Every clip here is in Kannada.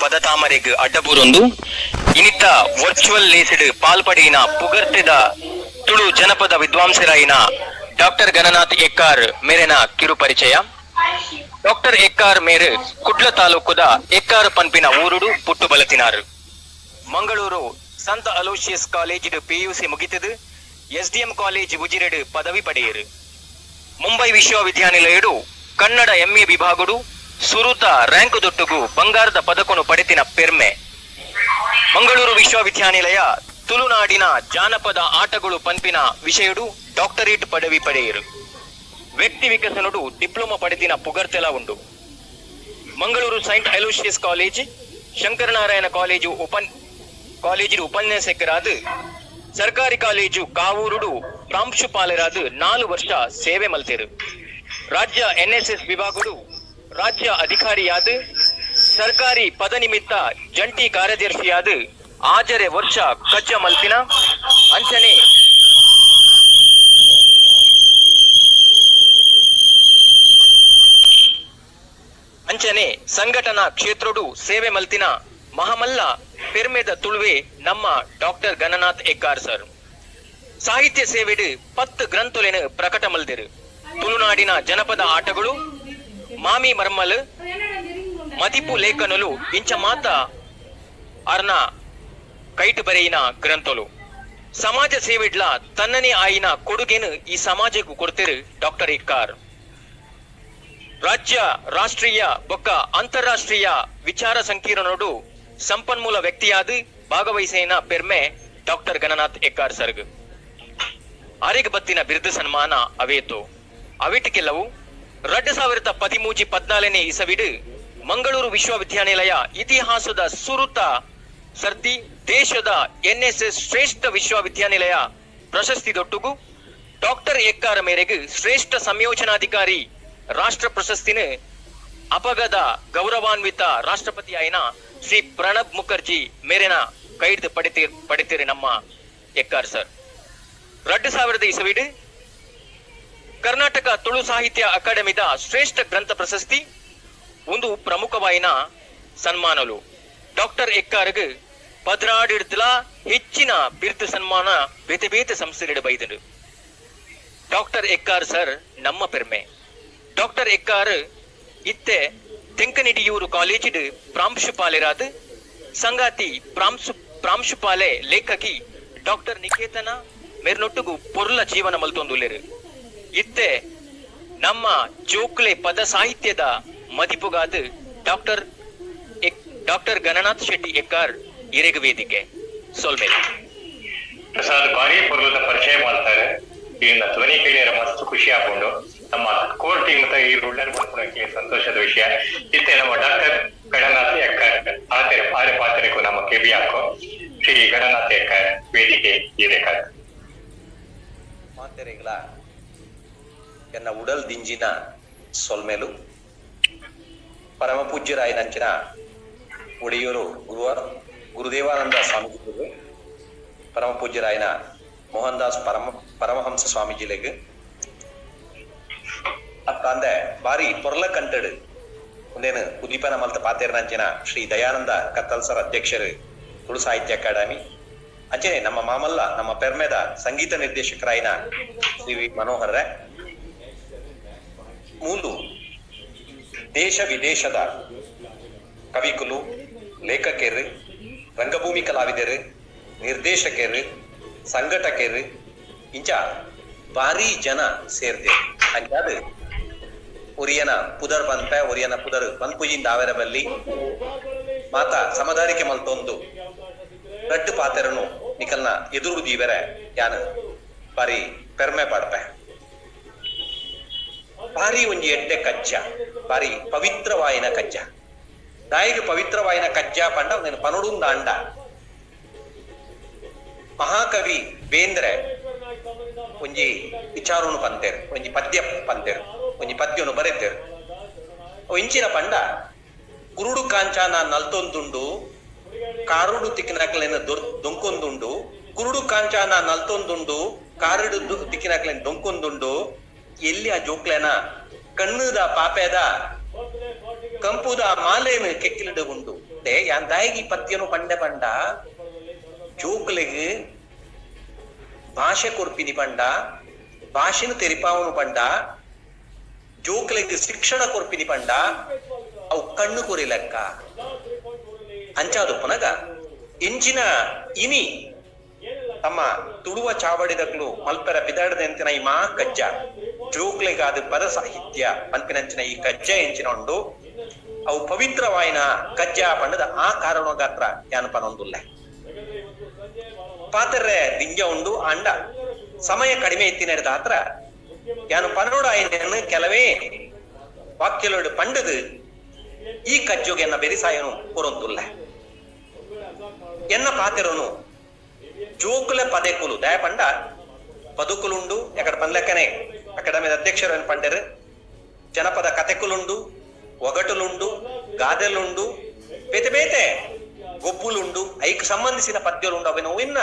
ಪದತಾಮರೆಗ್ ಅಡ್ಡಬೂರೊಂದು ಇನಿತ್ತ ವರ್ಚುವಲ್ ಲೇಸಿಡ್ ಪಾಲ್ಪಡಿನ ಪುಗರ್ತೆದ ತುಳು ಜನಪದ ವಿದ್ವಾಂಸರಾಯಿನ ಡಾಕ್ಟರ್ ಗಣನಾಥ್ ಎಕ್ಕಾರ್ ಮೇರೆನ ಕಿರು ಪರಿಚಯ. ಡಾಕ್ಟರ್ ಎಕ್ಕಾರ್ ಮೇರೆ ಕುಡ್ಲ ತಾಲೂಕುದ ಎಕ್ಕಾರ್ ಪನ್ಪಿನ ಊರುಡು ಪುಟ್ಟು ಬಲತಿನಾರು. ಮಂಗಳೂರು ಸಂತ ಅಲೋಶಿಯಸ್ ಕಾಲೇಜ್ PUC ಮುಗಿತದು. SDM ಕಾಲೇಜ್ ಉಜಿರೆಡ್ ಪದವಿ ಪಡೆಯರು. ಮುಂಬೈ ವಿಶ್ವವಿದ್ಯಾನಿಲಯಡು ಕನ್ನಡ MA ವಿಭಾಗಡು ಸುರುತ ರ್ಯಾಂಕ್ ದೊಟ್ಟುಗು ಬಂಗಾರದ ಪದಕನು ಪಡೆತಿನ ಪೆರ್ಮೆ. ಮಂಗಳೂರು ವಿಶ್ವವಿದ್ಯಾನಿಲಯ ತುಳುನಾಡಿನ ಜಾನಪದ ಆಟಗಳು ಪನ್ಪಿನ ವಿಷಯಡು ಡಾಕ್ಟರೇಟ್ ಪದವಿ ಪಡೆಯರು. ವ್ಯಕ್ತಿ ವಿಕಸನಡು ಡಿಪ್ಲೊಮಾ ಪಡೆದಿನ ಪುಗರ್ತೆಲ ಉಂಡು. Mangaluru Saint Aloysius college Shankaranarayana college ಉಪನ್ಯಾಸಕರಾದ ಸರ್ಕಾರಿ ಕಾಲೇಜು ಕಾವೂರುಡು ಪ್ರಾಂಶುಪಾಲರಾದ 4 ವರ್ಷ ಸೇವೆ ಮಲ್ತೆರು. ರಾಜ್ಯ NSS ವಿಭಾಗಡು ರಾಜ್ಯ ಅಧಿಕಾರಿಯಾದ ಸರ್ಕಾರಿ ಪದ ನಿಮಿತ್ತ ಜಂಟಿ ಕಾರ್ಯದರ್ಶಿಯಾದ ಆಜರೆ ವರ್ಷ ಕಚ್ಚ ಮಲ್ತಿನ ಅಂಚನೆ ಸಂಘಟನಾ ಕ್ಷೇತ್ರಡು ಸೇವೆ ಮಲ್ತಿನ ಮಹಾಮಲ್ಲ ಪೆರ್ಮೆದ ತುಳುವೆ ನಮ್ಮ ಡಾಕ್ಟರ್ ಗಣನಾಥ್ ಎಕ್ಕಾರ್ ಸರ್. ಸಾಹಿತ್ಯ ಸೇವೆಡು 10 ಗ್ರಂಥೊಲೆನ ಪ್ರಕಟ ಮಲ್ದಿರು. ತುಳುನಾಡಿನ ಜನಪದ ಆಟಗಳು ಮಾಮಿ ಮರ್ಮಲ್ ಮದಿಪು ಲೇಖನಲು ಇಂಚ ಮಾತ ಅರ್ನ ಕೈಟ್ ಬರೆಯಿನ ಗ್ರಂಥಲು. ಸಮಾಜ ಸೇವೆಡ್ಲ ತನ್ನನೇ ಆಯಿನ ಕೊಡುಗೆನು ಈ ಸಮಾಜಕ್ಕೂ ಕೊಡ್ತಿರು ಡಾಕ್ಟರ್ ಎಕ್ಕಾರ್. ರಾಜ್ಯ ರಾಷ್ಟ್ರೀಯ ಬೊಕ್ಕ ಅಂತಾರಾಷ್ಟ್ರೀಯ ವಿಚಾರ ಸಂಕಿರಣೋಡು ಸಂಪನ್ಮೂಲ ವ್ಯಕ್ತಿಯಾದ ಭಾಗವಹಿಸಿನ ಪೆರ್ಮೆ ಡಾಕ್ಟರ್ ಗಣನಾಥ್ ಎಕ್ಕಾರ್ ಸರ್ಗ್. ಆರೆಗ್ ಬತ್ತಿನ ಬಿರುದು ಸನ್ಮಾನ ಅವೇತು ಅವಿಟ್ ಕೆಲವು 2013-14 ಇಸವಿಡು ಮಂಗಳೂರು ವಿಶ್ವವಿದ್ಯಾನಿಲಯ ಇತಿಹಾಸದ ಸುರುತ ಸರ್ತಿ ದೇಶದ NSS ಶ್ರೇಷ್ಠ ವಿಶ್ವವಿದ್ಯಾನಿಲಯ ಪ್ರಶಸ್ತಿ ದೊಟ್ಟುಗು ಡಾಕ್ಟರ್ ಎಕ್ಕಾರ್ ಮೇರೆಗೆ ಶ್ರೇಷ್ಠ ಸಂಯೋಜನಾಧಿಕಾರಿ ರಾಷ್ಟ್ರ ಪ್ರಶಸ್ತಿನ ಅಪಗದ ಗೌರವಾನ್ವಿತ ರಾಷ್ಟ್ರಪತಿ ಆಯ್ನ ಶ್ರೀ ಪ್ರಣಬ್ ಮುಖರ್ಜಿ ಮೇರೆನ ಕೈಡ್ದು ಪಡಿತೀರಿ ನಮ್ಮ ಎಕ್ಕಾರ್ ಸರ್. 2000 ಇಸವಿಡು ಕರ್ನಾಟಕ ತುಳು ಸಾಹಿತ್ಯ ಅಕಾಡೆಮಿದ ಶ್ರೇಷ್ಠ ಗ್ರಂಥ ಪ್ರಶಸ್ತಿ ಒಂದು ಪ್ರಮುಖವಾಯಿನ ಸನ್ಮಾನಲು. ಡಾಕ್ಟರ್ ಎಕ್ಕಾರ್ಗ್ ಪದ್ರಾಡಿಡ್ಲ ಹೆಚ್ಚಿನ ಬಿರುದು ಸನ್ಮಾನ ಬೇತೆ ಬೇತೆ ಸಂಸ್ಥೆಗಳು ಬೈದರು. ಡಾಕ್ಟರ್ ಎಕ್ಕಾರ್ ಸರ್ ನಮ್ಮ ಪೆರ್ಮೆ. ಡಾಕ್ಟರ್ ಎಕ್ಕಾರ್ ಇತ್ತೆ ತೆಂಕನಿಡಿಯೂರು ಕಾಲೇಜಿಡ್ ಪ್ರಾಂಶುಪಾಲರಾದ ಸಂಗಾತಿ ಪ್ರಾಂಶುಪಾಲೆ ಲೇಖಕಿ ಡಾಕ್ಟರ್ ನಿಕೇತನ ಮೇರ್ನೊಟ್ಟುಗು ಪೊರ್ಲ ಜೀವನ ಮಲ್ತೊಂದುಲ್ಲೆರು. ಇತ್ತೆ ನಮ್ಮ ಜೋಕ್ಲೆ ಪದ ಸಾಹಿತ್ಯದ ಮದಿಪುಗಾದ ಡಾಕ್ಟರ್ ಗಣನಾಥ್ ಶೆಟ್ಟಿ ಎಕ್ಕಾರ್ ಇರೆಗ್ ವೇದಿಕೆ ಸೋಲ್ಮೇಲೆ ಪ್ರಸಾದ್ ಭಾರಿ ಪೊರ್ಲದ ಪರಿಚಯ ಮಾಡ್ತಾರೆ. ಇದನ್ನ ಧ್ವನಿ ಕೇಳಿಯರ ಮಸ್ತ್ ಖುಷಿ ಹಾಕೊಂಡು ನಮ್ಮ ಕೋರ್ ಟೀಮ್ ಈ ರುಳ್ಳರ್ ಮಾಡ್ಕೊಳಕ್ಕೆ ಸಂತೋಷದ ವಿಷಯ. ಇತ್ತೆ ನಮ್ಮ ಡಾಕ್ಟರ್ ಗಣನಾಥ್ ಎಕ್ಕಾರ್ ಆರೆ ಪಾತ್ರೆಗೂ ನಮ್ಮ ಕೆಬಿ ಹಾಕೋ ಶ್ರೀ ಗಣನಾಥ್ ಎಕ್ಕಾರ್ ವೇದಿಕೆ ಇರೆಕಾರ್ ಮಾತೆರೆಗಳ ಎನ್ನ ಉಡಲ್ ದಿಂಜಿನ ಸೊಲ್ಮೇಲು ಪರಮ ಪೂಜ್ಯರಾಯನಂಚಿನ ಒಡೆಯೂರು ಗುರುದೇವಾನಂದ ಸ್ವಾಮೀಜಿಗಳು ಪರಮ ಪೂಜ್ಯರಾಯನ ಮೋಹನ್ ದಾಸ್ ಪರಮಹಂಸ ಸ್ವಾಮೀಜಿಲೆಗ್ ಅತ್ತ ಅಂದೆ ಬಾರಿ ಪೊರ್ಲ ಕಂಟಡು ಒಂದೇನು ಉದೀಪನ ಮಲ್ತ ಪಾತೇರನಂಚಿನ ಶ್ರೀ ದಯಾನಂದ ಕತ್ತಲ್ ಸರ್ ಅಧ್ಯಕ್ಷರು ತುಳು ಸಾಹಿತ್ಯ ಅಕಾಡೆಮಿ ಅಂಚನೆ ನಮ್ಮ ಮಾಮಲ್ಲ ನಮ್ಮ ಪೆರ್ಮೆದ ಸಂಗೀತ ನಿರ್ದೇಶಕರಾಯಿನ ಶ್ರೀ ವಿ ಮನೋಹರ್ ರೇ ಮೂಲು ದೇಶ ವಿದೇಶದ ಕವಿಕುಲು ಲೇಖಕರು ರಂಗಭೂಮಿ ಕಲಾವಿದರು ನಿರ್ದೇಶಕರು ಸಂಘಟಕರು ಇಂಚ ಭಾರಿ ಜನ ಸೇರ್ದೆ ಅಂಚಾದ ಒರಿಯನ ಪುದರ್ ಒರಿಯನ ಪುದರ್ ಪನ್ಪುಜಿಂದ ಆವೆರ ಬಲ್ಲಿ ಮಾತ ಸಮದಾರಿಕೆ ಮಲ್ತೊಂದು ರಡ್ಡು ಪಾತೆರನು ನಿಕಲ್ನ ಎದುರು ದೀವೆರೆ ಯಾನ ಬಾರಿ ಪೆರ್ಮೆ ಪಡ್ಪೆ. ಭಾರಿ ಒಂಜಿ ಎಡ್ಡೆ ಕಜ್ಜ ಬಾರಿ ಪವಿತ್ರವಾಯಿನ ಕಜ್ಜ ದಾಯಿಗೆ ಪವಿತ್ರವಾಯಿನ ಕಜ್ಜ ಪಂಡ నేను ಪನುಡುಂದ ಅಂಡ ಮಹಾಕವಿ ಬೇಂದ್ರೆ ಒಂಜಿ ವಿಚಾರನು ಪಂತೇರು ಒಂಜಿ ಪದ್ಯ ಪಂತೇರು ಒಂಜಿ ಪದ್ಯನು ಬರೆತೇರು ಇಂಚಿನ ಪಂಡ ಕುರುಡು ಕಾಂಚಾನ ನಲ್ತೊಂದುಂಡು ಕಾರುಡು ತಿಕ್ಕಿನಕ್ಲೇನ ದೊಂಕೊಂದುಂಡು ಕುರುಡು ಕಾಂಚಾನ ನಲ್ತೊಂದುಂಡು ಕಾರುಡು ತಿಕ್ಕಿನಕ್ಲೇನ ದೊಂಕೊಂದುಂಡು ಎಲ್ಲಿ ಆ ಜೋಕ್ಲೇನ ಕಣ್ಣುದ ಪಾಪೆದ ಕಂಪುದ ಮಾಲೇನು ಕೆಕ್ಕಿಲಿಡು ಉಂಡು ಯಾನ್ ದಾಯಿಗೆ ಪದ್ಯನು ಪಂಡ ಪಂಡ ಜೋಕ್ಲೆಗ್ ಭಾಷೆ ಕೊರ್ಪಿನಿ ಪಂಡ ಭಾಷೆನು ತೆರಿಪಾವನು ಪಂಡ ಜೋಕ್ಲೆಗ್ ಶಿಕ್ಷಣ ಕೊರ್ಪಿನಿ ಪಂಡ ಅವು ಕಣ್ಣು ಕೊರಿ ಲೆಕ್ಕ ಅಂಚಾದು ಪುನಗ ಇಂಚಿನ ಇನಿ ತಮ್ಮ ತುಳುವ ಚಾವಡಿದಗ್ಲು ಮಲ್ಪೆರ ಬಿದಾಡದಂತಿನ ಈ ಮಾ ಕಜ್ಜ ಜೋಕ್ಲೆಗಾದ ಪದ ಸಾಹಿತ್ಯ ಪಂಪಿನಂಚಿನ ಈ ಕಜ್ಜ ಎಂಚಿನ ಉಂಡು ಅವು ಪವಿತ್ರವಾಯಿನ ಕಜ್ಜ ಪಂಡದ ಆ ಕಾರಣ ಗಾತ್ರ ಯಾನಪನೊಂದುಲ್ಲ ಪಾತ್ರೆ ದಿಂಜ ಉಂಡು ಅಂಡ ಸಮಯ ಕಡಿಮೆ ಎತ್ತಿನದ ಹತ್ರ ಯಾನು ಪನೋಡಾಯನ ಕೆಲವೇ ವಾಕ್ಯಲೋಡು ಪಂಡದು ಈ ಕಜ್ಜೋಗೆ ಎನ್ನ ಬೆರಿಸಾಯನು ಕೊರೊಂದುಲ್ಲ ಎನ್ನ ಪಾತೆರನು ಜೋಕುಲ ಪದೆಕುಲು ದಯ ಪಂಡ ಪದುಕುಲುಂಡು ಎಕಡ ಪನ್ಲೆಕ್ಕನೆ ಅಕಾಡೆಮಿ ಅಧ್ಯಕ್ಷರು ಏನು ಪಂಡರು ಜನಪದ ಕಥೆಕುಲುಂಡು ಒಗಟುಲುಂಡು ಗಾದೆಲುಂಡು ಬೇತೆ ಬೇತೆ ಗೊಬ್ಬುಲುಂಡು ಐಕ್ ಸಂಬಂಧಿಸಿದ ಪದ್ಯಲುಂಡು ಅವಿನ ಇನ್ನ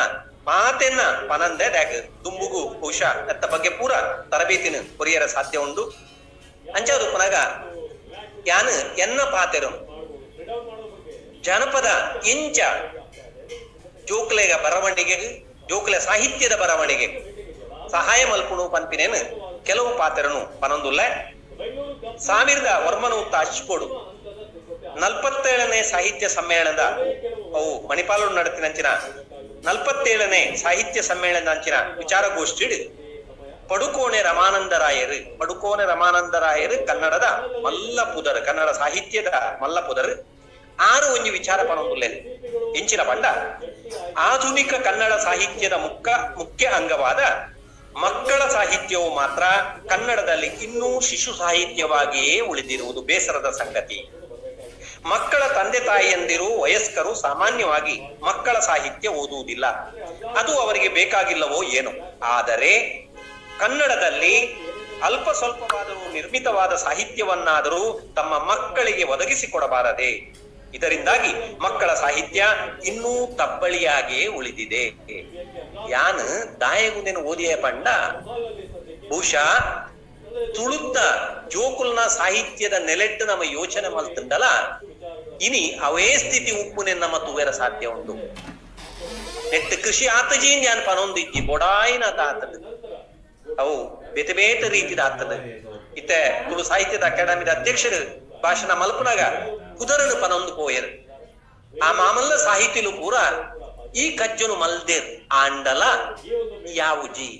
ಮಾತೆನ್ನ ಪನಂದೆ ಡ್ಯಾಗ್ ದುಂಬುಗು ಬಹುಶಃ ಎತ್ತ ಬಗ್ಗೆ ಪೂರ ತರಬೇತಿನ ಕೊರಿಯರ ಸಾಧ್ಯ ಉಂಡು ಅಂಚಾದು ಪುನಗ ಯಾನು ಎನ್ನ ಪಾತೆರು ಜನಪದ ಇಂಚ ಜೋಕ್ಲೆಗ ಬರವಣಿಗೆ ಜೋಕ್ಲೆ ಸಾಹಿತ್ಯದ ಬರವಣಿಗೆ ಸಹಾಯ ಮಲ್ಪುಣು ಪಂಪಿನೇನು ಕೆಲವು ಪಾತೆರನು ಪನೊಂದುಲ್ಲ ಸಾವಿರದ ವರ್ಮನು ತಾಚ್ಕೊಡು 47ನೇ ಸಾಹಿತ್ಯ ಸಮ್ಮೇಳನದ ಅವು ಮಣಿಪಾಲು ನಡೆತಿನಂಚಿನ 47ನೇ ಸಾಹಿತ್ಯ ಸಮ್ಮೇಳನ ಅಂಚಿನ ವಿಚಾರಗೋಷ್ಠಿ ಪಡುಕೋಣೆ ರಮಾನಂದರಾಯರು ಕನ್ನಡದ ಮಲ್ಲಪುದರ್ ಕನ್ನಡ ಸಾಹಿತ್ಯದ ಮಲ್ಲಪುದರ್ 6 ಒಂಜಿ ವಿಚಾರ ಪನೊಂದುಲ್ಲೆ ಇಂಚಿನ ಪಂಡ ಆಧುನಿಕ ಕನ್ನಡ ಸಾಹಿತ್ಯದ ಮುಖ್ಯ ಅಂಗವಾದ ಮಕ್ಕಳ ಸಾಹಿತ್ಯವು ಮಾತ್ರ ಕನ್ನಡದಲ್ಲಿ ಇನ್ನೂ ಶಿಶು ಸಾಹಿತ್ಯವಾಗಿಯೇ ಉಳಿದಿರುವುದು ಬೇಸರದ ಸಂಗತಿ. ಮಕ್ಕಳ ತಂದೆ ತಾಯಿಯಂದಿರು ವಯಸ್ಕರು ಸಾಮಾನ್ಯವಾಗಿ ಮಕ್ಕಳ ಸಾಹಿತ್ಯ ಓದುವುದಿಲ್ಲ, ಅದು ಅವರಿಗೆ ಬೇಕಾಗಿಲ್ಲವೋ ಏನೋ. ಆದರೆ ಕನ್ನಡದಲ್ಲಿ ಅಲ್ಪ ಸ್ವಲ್ಪವಾದರೂ ನಿರ್ಮಿತವಾದ ಸಾಹಿತ್ಯವನ್ನಾದರೂ ತಮ್ಮ ಮಕ್ಕಳಿಗೆ ಒದಗಿಸಿಕೊಡಬಾರದೆ. ಇದರಿಂದಾಗಿ ಮಕ್ಕಳ ಸಾಹಿತ್ಯ ಇನ್ನೂ ತಬ್ಬಳಿಯಾಗಿಯೇ ಉಳಿದಿದೆ. ಯಾನ್ ದಾಯಗುಂದೆನ ಓದಿಯ ಪಂಡ ಬಹುಶಃ ತುಳುತ್ತ ಜೋಕುಲ್ನ ಸಾಹಿತ್ಯದ ನೆಲೆಟ್ಟು ನಮ್ಮ ಯೋಚನೆ ಮಲ್ತಂಡಲ ಇನಿ ಅವೇ ಸ್ಥಿತಿ ಉಪ್ಪುನೆ ನಮ್ಮ ತೂವೆರ ಸಾಧ್ಯ ಉಂಟು. ನೆಟ್ ಕೃಷಿ ಆತಜೀನ್ ಯಾನ್ ಪನೊಂದು ಇಜ್ಜಿ ಬೊಡಾಯಿನ ಆತದ ಅವು ಬೇತೆ ಬೇತೆ ರೀತಿದ ಆತದ. ಇತ್ತೆ ತುಳು ಸಾಹಿತ್ಯದ ಅಕಾಡೆಮಿದ ಅಧ್ಯಕ್ಷರು ಭಾಷಣ ಮಲ್ಪನಾಗ ಕುದರನು ಪನೊಂದು ಪೋಯರು ಆ ಮಾಮಲ್ಲ ಸಾಹಿತ್ಯಲು ಪೂರ ಈ ಕಜ್ಜನು ಮಲ್ದೇರ್ ಆಂಡಲ ಯಾವುಜಿ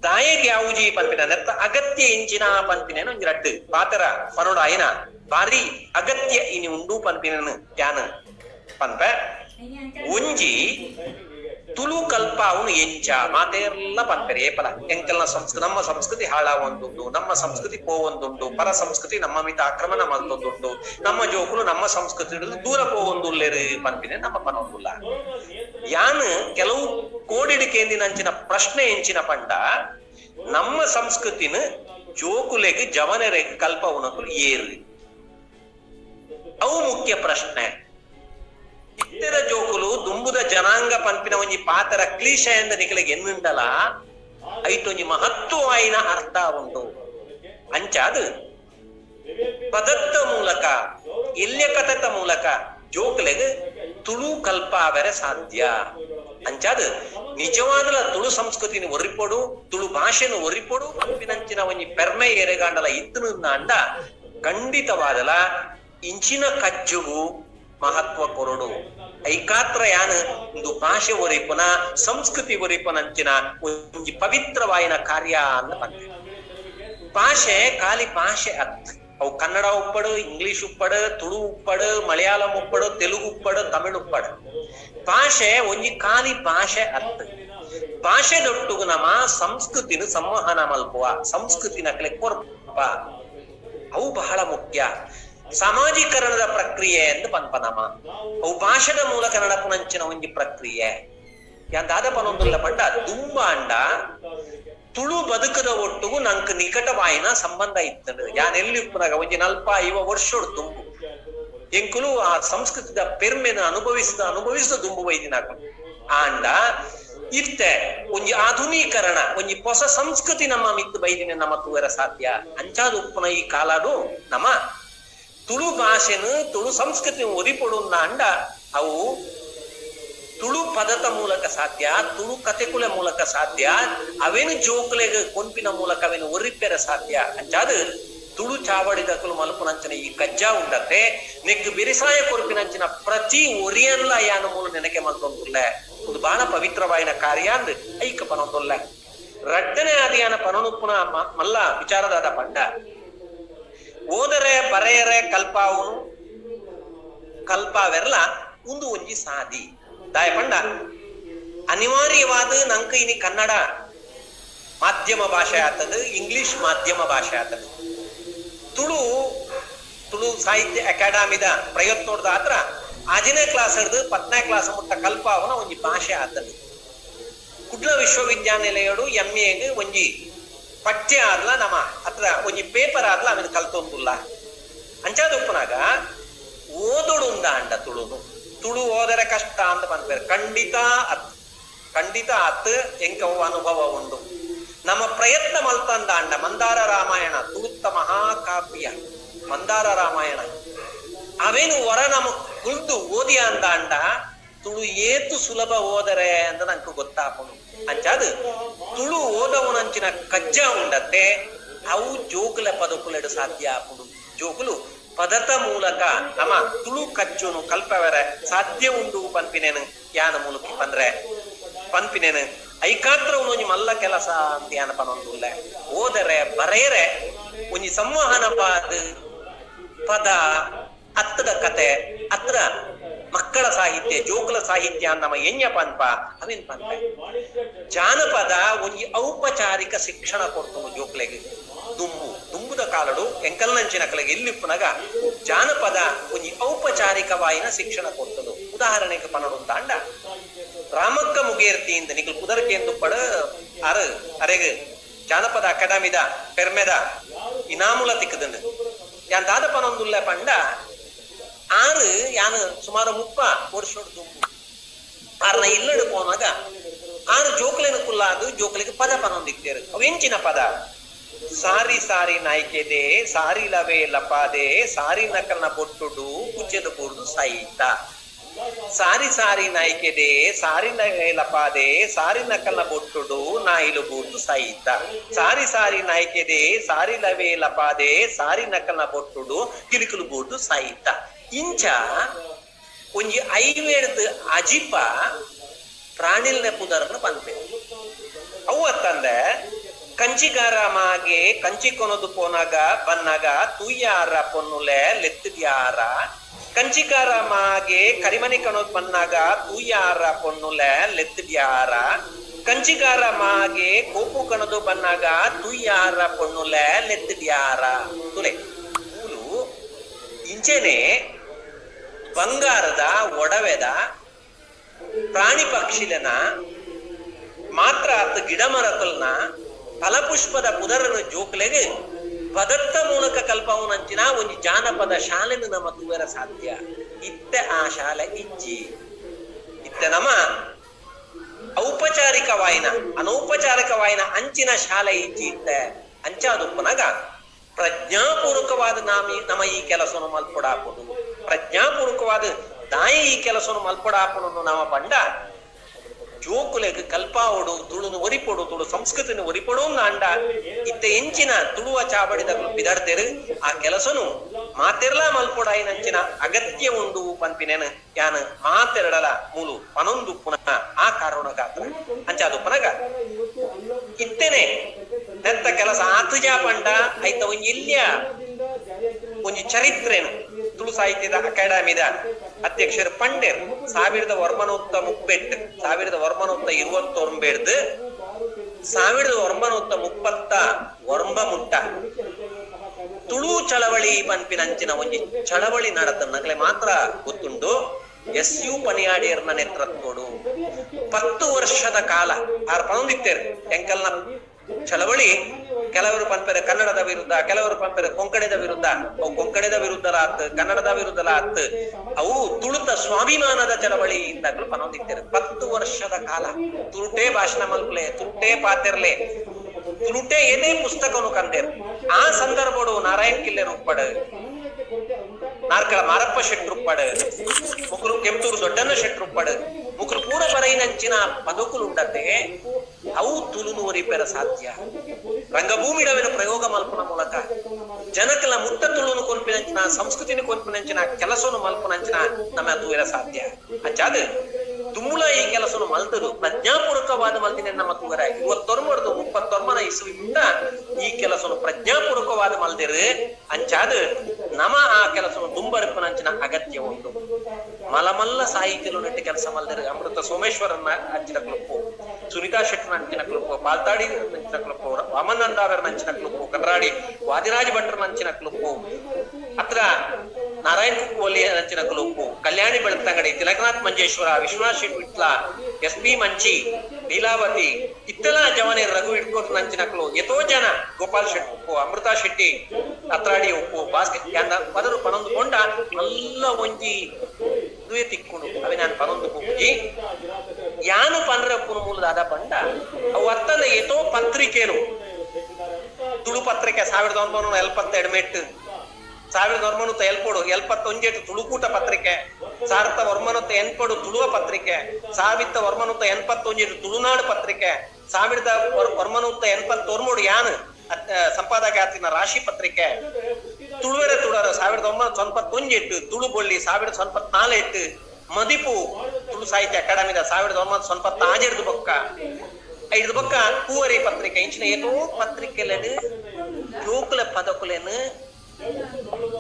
ದಾಯಗ್ ಯಾವುಜಿ ಪಂಪಿನ ನೆತ್ತ ಅಗತ್ಯ ಇಂಚಿನ ಪಂಪಿನೇನು ಒಂಜಿ ರಡ್ಡು ಪಾತರ ಪನೋಡ ಆಯ್ನ ಬಾರಿ ಅಗತ್ಯ ಇನಿ ಉಂಡು ಪಂಪಿನನು ಜ್ಞಾನ ಪಂಪ ಒಂಜಿ ತುಳು ಕಲ್ಪ ಅವನು ಎಂಚ ಮಾತೆಲ್ಲ ಪಂಪರೆ ಏಪಲ ಎಂಕಲ್ನ ಸಂಸ್ಕೃತಿ ನಮ್ಮ ಸಂಸ್ಕೃತಿ ಹಾಳಾವೊಂದುಂಡು, ನಮ್ಮ ಸಂಸ್ಕೃತಿ ಪೋವೊಂದುಂಡು, ಪರ ಸಂಸ್ಕೃತಿ ನಮ್ಮ ಮಿತ ಆಕ್ರಮಣ ಮಲ್ತೊಂದುಂಡು, ನಮ್ಮ ಜೋಕುಲು ನಮ್ಮ ಸಂಸ್ಕೃತಿ ದೂರ ಪೋವೊಂದುಲ್ಲೇರು ಪಂಪಿನೆ ನಮ್ಮ ಪನೊಂದುಲ್ಲ. ಯಾನ್ ಕೆಲವು ಕೋಡಿಡಿಕೆಂದಿನಂಚಿನ ಪ್ರಶ್ನೆ ಎಂಚಿನ ಪಂಡ ನಮ್ಮ ಸಂಸ್ಕೃತಿನ ಜೋಕುಲೆಗೆ ಜವನರೆಗೆ ಕಲ್ಪ ಉನಕುಲು ಏರು ಅವು ಮುಖ್ಯ ಪ್ರಶ್ನೆ. ಇತ್ತರ ಜೋಕುಲು ದುಂಬುದ ಜನಾಂಗ ಪಂಪಿನ ಒಂಜಿ ಪಾತರ ಕ್ಲೀಶ ಎಂದ ನಿಖಲಿಗೆ ಎನ್ನುಂಡಲ ಐಟೊಂಜಿ ಮಹತ್ವವಾಯಿನ ಅರ್ಥ ಉಂಟು. ಅಂಚಾದ್ ಪದತ್ತ ಮೂಲಕ ಇಲ್ಯಕಥದ ಮೂಲಕ ಜೋಕುಲೆಗೆ ತುಳು ಕಲ್ಪ ಅವರೆ ಸಾಧ್ಯ. ಅಂಚಾದ್ ನಿಜವಾದ ತುಳು ಸಂಸ್ಕೃತಿನ ಒರಿಪೊಡು ತುಳು ಭಾಷೆನು ಒರಿಪೊಡು ಪಂಪಿನಂಚಿನ ಒಂಜಿ ಪೆರ್ಮೆ ಎರೆಗಾಂಡಲ ಇತ್ತು ಅಂಡ ಖಂಡಿತವಾದಲ ಇಂಚಿನ ಕಜ್ಜುಗು ಮಹತ್ವ ಕೊರಡು. ಐಕಾತ್ರ ಯಾನ್ ಒಂದು ಭಾಷೆ ಒರಿಪುನ ಸಂಸ್ಕೃತಿ ಒರಿಪುನಂಚಿನ ಒಂಜಿ ಪವಿತ್ರವಾಯಿನ ಕಾರ್ಯ ಅಂತ ಬಂದ. ಭಾಷೆ ಖಾಲಿ ಭಾಷೆ ಅತ್ ಅವು ಕನ್ನಡ ಉಪ್ಪಡು, ಇಂಗ್ಲಿಷ್ ಉಪ್ಪಡು, ತುಳು ಉಪ್ಪಡು, ಮಲಯಾಳಂ ಉಪ್ಪಡು, ತೆಲುಗು ಉಪ್ಪಡು, ತಮಿಳು ಉಪ್ಪಡು. ಭಾಷೆ ಒಂಜಿ ಖಾಲಿ ಭಾಷೆ ಅತ್ ಭಾಷೆ ದೊಟ್ಟುಗು ನಮ್ಮ ಸಂಸ್ಕೃತಿನ ಸಂವಹನ ಮಲ್ಪುವ ಸಂಸ್ಕೃತಿನ ಕಲೆ ಕೊರ್ಪ ಅವು ಬಹಳ ಮುಖ್ಯ. ಸಾಮಾಜೀಕರಣದ ಪ್ರಕ್ರಿಯೆ ಎಂದು ಪನ್ಪನಮ ಅವು ಭಾಷೆದ ಮೂಲಕ ನಡಪುನಂಚಿನ ಒಂಜಿ ಪ್ರಕ್ರಿಯೆ ಯಾಂದಾದ ಪನೊಂದುಲ್ಲ ಪಂಡ ದುಂಬಾಂಡ ತುಳು ಬದುಕದ ಒಟ್ಟುಗು ನಂಕ್ ನಿಕಟವಾಯಿನ ಸಂಬಂಧ ಇತ್ತಂಡ. ಯಾನ್ ಎಲ್ಲಿ ಉಪ್ಪನಾಗ ಒಂಜಿ 40-50 ವರ್ಷೋಡು ತುಂಬು ಎಂಕುಲು ಆ ಸಂಸ್ಕೃತಿದ ಪೆರ್ಮೆನ ಅನುಭವಿಸಿದ ದುಂಬು ವೈದಿನಾಕ ಆಂಡ ಇತ್ತೆ ಒಂಜಿ ಆಧುನೀಕರಣ ಒಂಜಿ ಹೊಸ ಸಂಸ್ಕೃತಿ ನಮ್ಮ ಮಿತ್ತು ಬೈದಿನ ನಮ್ಮ ತೂವರ ಸಾಧ್ಯ. ಅಂಚಾದ ಉಪ್ಪನ ಈ ಕಾಲಾಡು ನಮ್ಮ ತುಳು ಭಾಷೆನು ತುಳು ಸಂಸ್ಕೃತಿ ಒದಿಪಡುನ್ನ ಅಂಡ ಅವು ತುಳು ಪದದ ಮೂಲಕ ಸಾಧ್ಯ, ತುಳು ಕಥೆಕುಲ ಮೂಲಕ ಸಾಧ್ಯ, ಅವೇನು ಜೋಕುಲೆಗೆ ಕೊಂಪಿನ ಮೂಲಕ ಅವೇನು ಒರಿಪೆರ ಸಾಧ್ಯ ಅಂಚಾದ ತುಳು ಚಾವಡಿದಕಲು ಮಲ್ಪುನಂಚಿನ ಈ ಕಜ್ಜಾ ಉಂಡತೆ ನೆಕ್ ಬಿರಿಸಾಯ ಕೊರ್ಪಿನಂಚಿನ ಪ್ರತಿ ಒರಿಯನ್ಲ ಯಾನ ಮೂಲ ನೆನಕೆ ಮಲ್ತೊಂದುಲ್ಲ ಒಂದು ಬಹಳ ಪವಿತ್ರವಾಯಿನ ಕಾರ್ಯ ಅಂದ್ ಐಕ ಪನೊಂದುಲ್ಲ ರಡ್ಡನೆ ಆದಿಯಾನ ಪನನುಪ್ಪುನ ಮಲ್ಲ ವಿಚಾರದಾದ ಪಂಡ ಓದರೆ ಬರೆಯರೆ ಕಲ್ಪಾವುನು ಕಲ್ಪಾವೆರ್ಲ ಒಂದು ಒಂಜಿ ಸಾದಿ ದಾಯ ಪಂಡ ಅನಿವಾರ್ಯವಾದ ನಂಕ ಇನಿ ಕನ್ನಡ ಮಾಧ್ಯಮ ಭಾಷೆ ಆತದ, ಇಂಗ್ಲಿಷ್ ಮಾಧ್ಯಮ ಭಾಷೆ ಆತದ. ತುಳು ಸಾಹಿತ್ಯ ಅಕಾಡೆಮಿದ ಪ್ರಯತ್ನೋಡ್ದ ಆತ್ರ 5ನೇ ಕ್ಲಾಸ್ ಹಿಡಿದು 10ನೇ ಕ್ಲಾಸ್ ಮುಟ್ಟ ಕಲ್ಪಾವನ ಒಂಜಿ ಭಾಷೆ ಆತದ. ಕುಡ್ಲ ವಿಶ್ವವಿದ್ಯಾನಿಲಯಡು MA ಒಂಜಿ ಪಠ್ಯ ಆದ್ಲ ನಮ ಅತ್ರ ಒಂಜಿ ಪೇಪರ್ ಆದ್ಲ ಅವನ್ ಕಲ್ತೊಂದುಲ್ಲ ಅಂಚಾದ ಉಪ್ಪನಾಗ ಓದೊಡುಂದ ಅಂಡ ತುಳು ಓದರೆ ಕಷ್ಟ ಅಂತ ಬಂದ್ಬೇರೆ ಖಂಡಿತ ಅತ್ ಎಂಕವ ಅನುಭವ ಉಂಡು. ನಮ್ಮ ಪ್ರಯತ್ನ ಮಲ್ತಂದ ಅಂಡ ಮಂದಾರ ರಾಮಾಯಣ ತುಳುತ್ತ ಮಹಾಕಾವ್ಯ ಮಂದಾರ ರಾಮಾಯಣ ಅವೇನು ಹೊರ ನಮ ಕುಳಿತು ಓದಿ ಅಂದ ಅಂಡ ತುಳು ಏತು ಸುಲಭ ಓದರೆ ಅಂತ ನಂಗೆ ಗೊತ್ತಾಪುನು ಅಂಚಾದ ತುಳು ಓದವನಂಚಿನ ಕಜ್ಜ ಉಂಡತ್ತೆ ಅವು ಜೋಕುಲ ಪದಕುಲೆಡು ಸಾಧ್ಯ ಆಪುಡು. ಜೋಕುಲು ಪದತ ಮೂಲಕ ನಮ್ಮ ತುಳು ಕಜ್ಜುನು ಕಲ್ಪವರೆ ಸಾಧ್ಯ ಉಂಡು ಪನ್ಪಿನೇನು ಯಾನ ಮೂಲಕ ಪನ್ಪಿನೇನು ಐಕಾತ್ರ ಒಂಜಿ ಮಲ್ಲ ಕೆಲಸ ಅಂತ ಯಾನ ಪನೊಂದುಲ್ಲ. ಓದರೆ ಬರೆಯರೆ ಒಂಜಿ ಸಂವಹನ ಪದ ಅತ್ತದ ಕತೆ ಅತ್ರ ಮಕ್ಕಳ ಸಾಹಿತ್ಯ ಜೋಕುಲ ಸಾಹಿತ್ಯ ನಮ್ಮ ಎಣ್ಯ ಪನ್ಪ ಅವೇನ್ ಪನ್ಪ ಜಾನಪದ ಒಂಜಿ ಔಪಚಾರಿಕ ಶಿಕ್ಷಣ ಕೊಡ್ತು ಜೋಕ್ಲೆಗೆ. ದುಂಬುದ ಕಾಲಡು ಎಂಕಲ್ನಂಚಿನ ಕಲೆಗೆ ಇಲ್ಲಿಪ್ಪುನಗ ಜಾನಪದ ಒಂಜಿ ಔಪಚಾರಿಕವಾಯಿನ ಶಿಕ್ಷಣ ಕೊಡ್ತದು. ಉದಾಹರಣೆಗೆ ಪನಡು ತಾಂಡ ರಾಮಕ್ಕ ಮುಗೇರ್ತಿಯಿಂದ ನಿಖಲ್ ಕುದರ್ಕೆ ಎಂದು ಪಡ ಅರೆಗೆ ಜಾನಪದ ಅಕಾಡೆಮಿದ ಪೆರ್ಮೆದ ಇನಾಮುಲ ತಿಕ್ಕದಂಡು ಯಾನ್ ದಾದ ಪನೊಂದುಲ್ಲ ಪಂಡ ಯಾನು ಸುಮಾರು 30 ವರ್ಷ ದುಂಬು ಆರ್ನ ಇಲ್ಲಡು ಪೋನಾಗ ಜೋಕ್ಲೆನ ಕುಲ್ಲಾದು ಜೋಕ್ಲಿಗೆ ಪದ ಪನೊಂದಿತ್ತೇರು ಅವೆಂಚಿನ ಪದ ಸಾರಿ ಸಾರಿ ನಾಯ್ಕೆದೆ ಸಾರಿ ಲವೆ ಲಪಾದೆ ಸಾರಿ ನಕಲ್ನ ಬೊಟ್ಟುಡು ಕುಚ್ಚೆದ ಬೂರ್ದು ಸಾಯಿತ ಸಾರಿ ಸಾರಿ ನಾಯ್ಕೆದೆ ಸಾರಿ ಲಪಾದೆ ಸಾರಿ ನಕಲ್ನ ಬೊಟ್ಟುಡು ನಾಯಿಲು ಬೂರ್ದು ಸಾಯಿತ ಸಾರಿ ಸಾರಿ ನಾಯ್ಕೆದೆ ಸಾರಿ ಲವೆ ಲಪಾದೆ ಸಾರಿ ನಕಲ್ನ ಬೊಟ್ಟುಡು ಕಿಲಿಕುಲು ಬೂರ್ದು ಸಾಯಿತ ಇಂಚ ಒಂಜಿ ಐವೇಡ್ದು ಅಜಿಪ ಪ್ರಾಣಿಲ್ನ ಪುದರ್ನ ಪನ್ಪೆ ಅವು ಅತ್ತಂದೆ ಕಂಚಿಗಾರ ಮಾಗೆ ಕಂಚಿ ಕೊನದು ಪೋನಾಗ ಬನ್ನಾಗ ತುಯ್ಯಾರ ಪೊನ್ನುಲೆ ಲೆತ್ತದ್ಯಾರ ಕಂಚಿಗಾರ ಮಾಗೆ ಕರಿಮನಿ ಕನೋದ್ ಬನ್ನಾಗ ತುಯ್ಯಾರ ಪೊನ್ನುಲೆ ಲೆತ್ತದ್ಯಾರ ಕಂಚಿಗಾರ ಮಾಗೆ ಕೋಪು ಕನದು ಬನ್ನಾಗ ತುಯ್ಯಾರ ಪೊನ್ನುಲೆ ಲೆತ್ತದ್ಯಾರ ತುಲೆ ಇಂಚೆನೆ ಬಂಗಾರದ ಒಡವೆದ ಪ್ರಾಣಿ ಪಕ್ಷಿಲನ ಮಾತ್ರ ಅತ್ತ ಗಿಡ ಮರಕಲ್ನ ಫಲಪುಷ್ಪದ ಪುದರನ ಜೋಕ್ಲೆಗೆ ಪದತ್ತ ಮೂಲಕ ಕಲ್ಪವನಂಚಿನ ಒಂಜಿ ಜಾನಪದ ಶಾಲೆನು ನಮ್ಮ ತೂವೆರ ಸಾಧ್ಯ. ಇತ್ತೆ ಆ ಶಾಲೆ ಇತ್ತೆ ನಮ್ಮ ಔಪಚಾರಿಕವಾಯಿನ ಅನೌಪಚಾರಿಕವಾಯಿನ ಅಂಚಿನ ಶಾಲೆ ಇತ್ತೆ ಅಂಚಾದುಪ್ಪನಾಗ ಪ್ರಜ್ಞಾಪೂರ್ವಕವಾದ ನಮ್ಮ ಈ ಕೆಲಸವನ್ನು ಮಲ್ಪಡಾಪುದು ಪ್ರಜ್ಞಾಪೂರ್ವಕವಾದ ದಾಯಿ ಈ ಕೆಲಸವನ್ನು ಮಲ್ಪಡಾಪುದು ನಮ್ಮ ಪಂಡ ಜೋಕುಲೆಗೆ ಕಲ್ಪಾವಡು ತುಳುನು ಒರಿಪೊಡು ತುಳು ಸಂಸ್ಕೃತಿನ ಒರಿಪೊಡು ಅಂಡ ಇತ್ತೆ ಎಂಚಿನ ತುಳುವ ಚಾಬಡಿದ ಬಿದಡ್ತೇರು ಆ ಕೆಲಸನು ಮಾತೆರ್ಲ ಮಲ್ಪೊಡಾಯಿನಂಚಿನ ಅಗತ್ಯ ಉಂಡು ಪನ್ಪಿನೇನು ಯಾನ ಮಾತೆರಡಲ ಮೂಲು ಪನೊಂದು ಪುನಃ ಆ ಕಾರಣಗಾತ್ರ ಅಂಚಾದು ಪನಗ ಇತ್ತೇನೆ ನೆತ್ತ ಕೆಲಸ ಆತುಜಾ ಪಂಡ ಆಯ್ತ ಒಂಜಿ ಇಲ್ಯ ಒಂಜಿ ಚರಿತ್ರೆನು ತುಳು ಸಾಹಿತ್ಯದ ಅಕಾಡೆಮಿದ ಅಧ್ಯಕ್ಷರು ಪಂಡೇರ್ 1930 1929 1930 ಮುಟ್ಟ ತುಳು ಚಳವಳಿ ಪನ್ಪಿನಂಚಿನ ಒಂಜಿ ಚಳವಳಿ ನಡತನ್ನಗಲೆ ಮಾತ್ರ ಗೊತ್ತುಂಡು. SU ಪಣಿಯಾಡಿಯರ್ನ ನೇತೃತ್ವಡು 10 ವರ್ಷದ ಕಾಲ ಆರು ಪನೊಂದಿತ್ತೇರು ಎಂಕಲ್ನ ಚಳವಳಿ. ಕೆಲವರು ಪಂಪೆರೆ ಕನ್ನಡದ ವಿರುದ್ಧ, ಕೆಲವರು ಪಂಪೆರೆ ಕೊಂಕಣದ ವಿರುದ್ಧ, ಅವು ಕೊಂಕಣದ ವಿರುದ್ಧಲಾತ್ ಕನ್ನಡದ ವಿರುದ್ಧಲಾತ್ ಅವು ತುಳುತ ಸ್ವಾಭಿಮಾನದ ಚಳವಳಿಯಿಂದಾಗಲೂ ಪನೊಂದಿತ್ತೇರು 10 ವರ್ಷದ ಕಾಲ. ತುಳುಟೇ ಭಾಷಣ ಮಲ್ಪಲೆ, ತುಳುಟೇ ಪಾತೆರ್ಲೆ, ತುಳುಟೇ ಏನೇ ಪುಸ್ತಕನು ಕಂದೇರು. ಆ ಸಂದರ್ಭಡು ನಾರಾಯಣ್ ಕಿಲ್ಲೆ ಉಪ್ಪಡ ನಾರ್ಕಳ ಮಾರಪ್ಪ ಶೆಟ್ರುಪ್ಪಡ್ ಮುಕುರು ಕೆಂಪೂರು ದೊಡ್ಡಣ್ಣ ಶೆಟ್ರುಪ್ಪಡ್ ಮುಕುರು ಪೂರ ಬರೈನಂಚಿನ ಪದಕುಲು ಉಂಡತೆ ಅವು ತುಳುನೂರಿ ಪೆರ ಸಾಧ್ಯ ರಂಗಭೂಮಿಡವಿನ ಪ್ರಯೋಗ ಮಲ್ಪನ ಮೂಲಕ ಜನಕಲ ಮುಟ್ಟ ತುಳುನು ಕೊನ್ಪಿನಂಚಿನ ಸಂಸ್ಕೃತಿನ ಕೊನ್ಪಿನಂಚಿನ ಕೆಲಸವನ್ನು ಮಲ್ಪನಂಚಿನ ನಮ್ಮ ತೂರ ಸಾಧ್ಯ ಅಚ್ಚಾದ ತುಮುಲ ಈ ಕೆಲಸವನ್ನು ಮಲ್ತದು ಪ್ರಜ್ಞಾಪೂರ್ವಕವಾದ ಮಲ್ದಿನ ನಮ್ಮ ತೂರ 29 ಇಸುವಿ ಮುಂದ ಈ ಕೆಲಸವನ್ನು ಪ್ರಜ್ಞಾಪೂರ್ವಕವಾದ ಮಲ್ದಿರು ಅಂಚಾದ ನಮ ಆ ಕೆಲಸವನ್ನು ತುಂಬರಪ್ಪನಂಚಿನ ಅಗತ್ಯ ಉಂಟು ಮಲಮಲ್ಲ ಸಾಹಿತ್ಯಲು ನೆಟ್ಟು ಕೆಲಸ ಮಲ್ದಿರು ಅಮೃತ ಸೋಮೇಶ್ವರನ ಅಂಚಿನ ಕ್ಲುಪ್ಪು ಸುನೀತಾ ಶೆಟ್ಟರ್ ಅಂಚಿನ ಕ್ಲುಪ್ಪು ಪಾಲ್ತಾಡಿ ನಂಚಿನ ಕ್ಲುಪ್ಪು ವಾಮನಂದಾವರ ನಂಚಿನ ಕ್ಲುಪ್ಪು ಕರ್ರಾಡಿ ವಾದಿರಾಜ ಭಟ್ರ ನಂಚಿನ ಕ್ಲುಪ್ಪು ಅತ್ರ ನಾರಾಯಣ ಕುಕ್ಕೋಲಿ ನಂಚಿನ ಕ್ಲುಪ್ಪು ಕಲ್ಯಾಣಿ ಬೆಳತಂಗಡಿ ತಿಲಕನಾಥ್ ಮಂಜೇಶ್ವರ ವಿಶ್ವನಾಥ್ ಶೆಟ್ಟಿ ವಿಟ್ಲ SP ಮಂಚಿ ಲೀಲಾವತಿ ಇತ್ತೆಲ್ಲ ಜವನೇ ರಘು ಇಟ್ಕೋಟ್ ನಂಚಿನ ಕ್ಲು ಎತೋ ಜನ ಗೋಪಾಲ್ ಶೆಟ್ಟಿ ಉಪ್ಪು ಅಮೃತಾ ಶೆಟ್ಟಿ ಅತ್ರಾಡಿ ಉಪ್ಪು ಬಾಸ್ಕೆಟ್ ಪದರು ಪನೊಂದುಕೊಂಡ ಎಲ್ಲ ಒಂಜಿ ದುವೆ ತಿಕ್ಕೊಂಡು ಅವೆ ನಾನು ಪನೊಂದು ಕುಕ್ಕಿ ಯಾನು ಪನ್ರಪ್ಪನ ಮೂಲದಾದ ಪಂಡ ಅವು ಅತ್ತನ ಎತೋ ಪತ್ರಿಕೆನು ತುಳು ಪತ್ರಿಕೆ 1942 ಮೆಟ್ಟು 1971 ತುಳುಕೂಟ ಪತ್ರಿಕೆ 1980 ತುಳುವ ಪತ್ರಿಕೆ 1981 ತುಳುನಾಡು ಪತ್ರಿಕೆ 1983 ಯಾನ್ ಸಂಪಾದಕಾತಿನ ರಾಶಿ ಪತ್ರಿಕೆ ತುಳುವೆರೆ ತುಳರ 1991 ತುಳು ಬೊಳ್ಳಿ 1994 ಮದಿಪು ತುಳು ಸಾಹಿತ್ಯ ಅಕಾಡೆಮಿದ 1996 ಬೊಕ್ಕ 5 ಬೊಕ್ಕ ಕೂವರಿ ಪತ್ರಿಕೆ ಇಂಚಿನ ಏನೋ ಪತ್ರಿಕೆಲೆಡು ಜೋಕುಲ ಪದಕುಲೆನು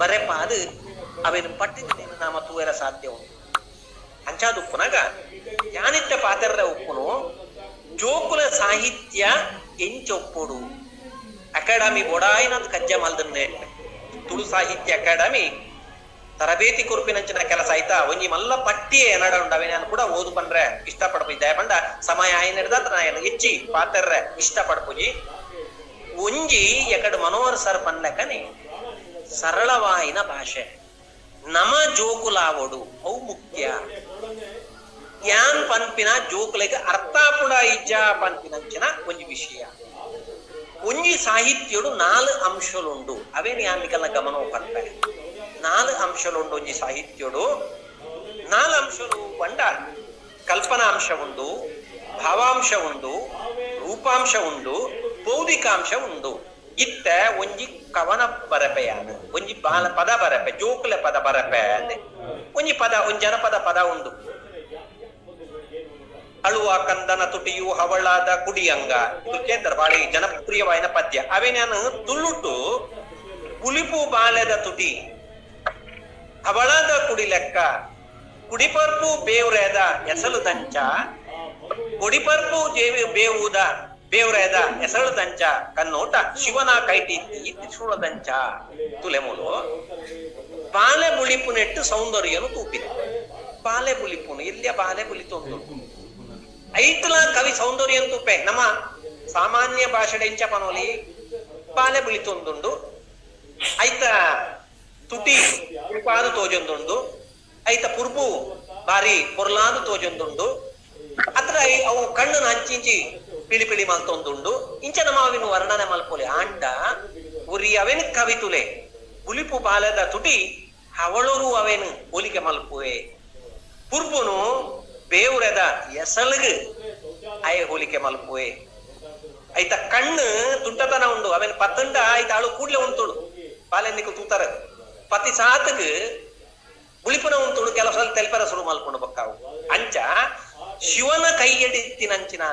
ಬರೆಪಾದು ಅವೇನು ಪಟ್ಟಿದ್ದೇನೆ ನಾಮ ತೂರ ಸಾಧ್ಯ ಉಂಟು ಅಂಚಾದ ಉಪ್ಪುನಾಗ ಯಾನಿತ್ತ ಪಾತೆರ್ರ ಉಪ್ಪುನು ಜೋಕುಲ ಸಾಹಿತ್ಯ ಎಂಚೊಪ್ಪುಡು ಅಕಾಡೆಮಿ ಬೊಡಾಯಿನದು ಕಜ್ಜ ಮಲ್ದನ್ನೇ ತುಳು ಸಾಹಿತ್ಯ ಅಕಾಡೆಮಿ ತರಬೇತಿ ಕುರುಪಿನಂಚಿನ ಕೆಲಸ ಆಯ್ತಾ ಒಂಜಿ ಮಲ್ಲ ಪಟ್ಟಿಯೇ ಏನಡ ಉಂಡವೆ ನಾನು ಕೂಡ ಓದು ಪಂಡ್ರೆ ಇಷ್ಟ ಪಡ್ಪುಜಿ ದಯಪಂಡ ಸಮಯ ಆಯ್ನಿಡ್ದ ನಾನು ಹೆಚ್ಚಿ ಪಾತೆರ್ರೆ ಇಷ್ಟ ಪಡ್ಪುಜಿ ಒಂಜಿ ಎಕಡು ಮನೋಹರ್ ಸರ್ ಪನ್ಲೆಕನಿ ಸರಳವಾಯಿನ ಭಾಷೆ ನಮ ಜೋಕುಲಾವಡು ಅವು ಮುಖ್ಯ ಯಾನ್ ಪನ್ಪಿನ ಜೋಕುಲೆಗೆ ಅರ್ಥಪುಡ ಇಜ್ಜ ಪನ್ಪಿನಂಚಿನ ಒಂಜಿ ವಿಷಯ ಒಂಜಿ ಸಾಹಿತ್ಯಡು 4 ಅಂಶಲುಂಡು ಅವೇನು ಯಾನಿಕಲ್ನ ಗಮನ ಪನ್ಪೆ 4 ಅಂಶಲುಂಡು ಒಂಜಿ ಸಾಹಿತ್ಯಡು 4 ಅಂಶಲು ಪಂಡ ಕಲ್ಪನಾಂಶ ಉಂಡು ಭಾವಾಂಶ ಉಂಡು ರೂಪಾಂಶ ಉಂಡು ಬೌದ್ಧಿಕಾಂಶ ಉಂಡು ಇತ್ತ ಒಂಜಿ ಕವನ ಬರಪೆಯಾನು ಒಂಜಿ ಪದ ಬರಪೆ ಜೋಕುಲೆ ಪದ ಬರಪೆ ಅಂದೆ ಒಂಜಿ ಪದ ಒಂಜಿ ಜನಪದ ಪದ ಉಂಡು ಅಳುವ ಕಂದನ ತುಟಿಯು ಹವಳಾದ ಕುಡಿಯಂಗ ಇದು ಕೇಂದ್ರ ಬಾಳಿ ಜನಪ್ರಿಯವಾದ ಪದ್ಯ ಅವೇ ನಾನು ತುಳುಟು ಪುಲಿಪು ಬಾಲೆದ ತುಟಿ ಹವಳಾದ ಕುಡಿ ಲೆಕ್ಕ ಕುಡಿಪರ್ಪು ಬೇವ್ರೇದ ಎಸಲು ದಂಚ ಕೊಡಿಪರ್ಪು ಬೇವುದ ಬೇವ್ರೇದ ಎಸಳು ದಂಚ ಕನ್ನೋಟ ಶಿವನ ಕೈಟಿ ತ್ರಿಶೂಲ ದಂಚ ತುಲೆಮುಲು ಬಾಲೆ ಬುಳಿಪು ನೆಟ್ಟು ಸೌಂದರ್ಯನು ತೂಪಿದೆ ಬಾಲೆ ಬುಳಿಪುನು ಎಲ್ಲಿಯ ಬಾಲೆ ಬುಳಿತೊಂದು ಐತಲ ಕವಿ ಸೌಂದರ್ಯನು ತೂಪೆ ನಮ್ಮ ಸಾಮಾನ್ಯ ಭಾಷೆಡೆ ಇಂಚ ಪನೋಲಿ ಬಾಲೆ ಬುಳಿತೊಂದುಂಡು ಐತ ತುಟಿ ಉಪಾದು ತೋಜೊಂದುಂಡು ಐತ ಪುರ್ಪು ಬಾರಿ ಪೊರ್ಲಾದು ತೋಜೊಂದುಂಡು ಅತ್ರ ಅವು ಕಣ್ಣನ್ನು ಹಂಚಿಂಚಿ ಪಿಳಿ ಪಿಳಿ ಮಲ್ತೊಂದುಂಡು ಇಂಚ ನಮ್ಮ ಅವಿನ ವರ್ಣನೆ ಮಲ್ಪೊಲೆ ಆಂಡ ಉರಿ ಅವೇನು ಕವಿತುಲೆ ಬುಲಿಪು ಬಾಲದ ತುಟಿ ಅವಳರು ಅವೇನು ಹೋಲಿಕೆ ಮಲ್ಪುವೆ ಪುರ್ಪುನು ಬೇವ್ರೆದ ಎಸಲ್ಗ್ ಅಯ ಹೋಲಿಕೆ ಮಲ್ಪುವೆ ಐತ ಕಣ್ಣು ತುಂಟತನ ಉಂಡು ಅವೇನು ಪತ್ತಂಡ ಐತ ಅಳು ಕೂಡ್ಲೆ ಉಂಟುಳು ಬಾಲೆನ್ನಿಕು ತೂತರ ಪತಿ ಸಾತಗ್ ಬುಳಿಪುನ ಉಂಟುಳು ಕೆಲವು ಸಲ ತೆಲ್ಪರ ಶುರು ಮಲ್ಕೊಂಡು ಬಕ್ಕಾವು ಅಂಚ ಶಿವನ ಕೈಯಡಿತ್ತಿನಂಚಿನ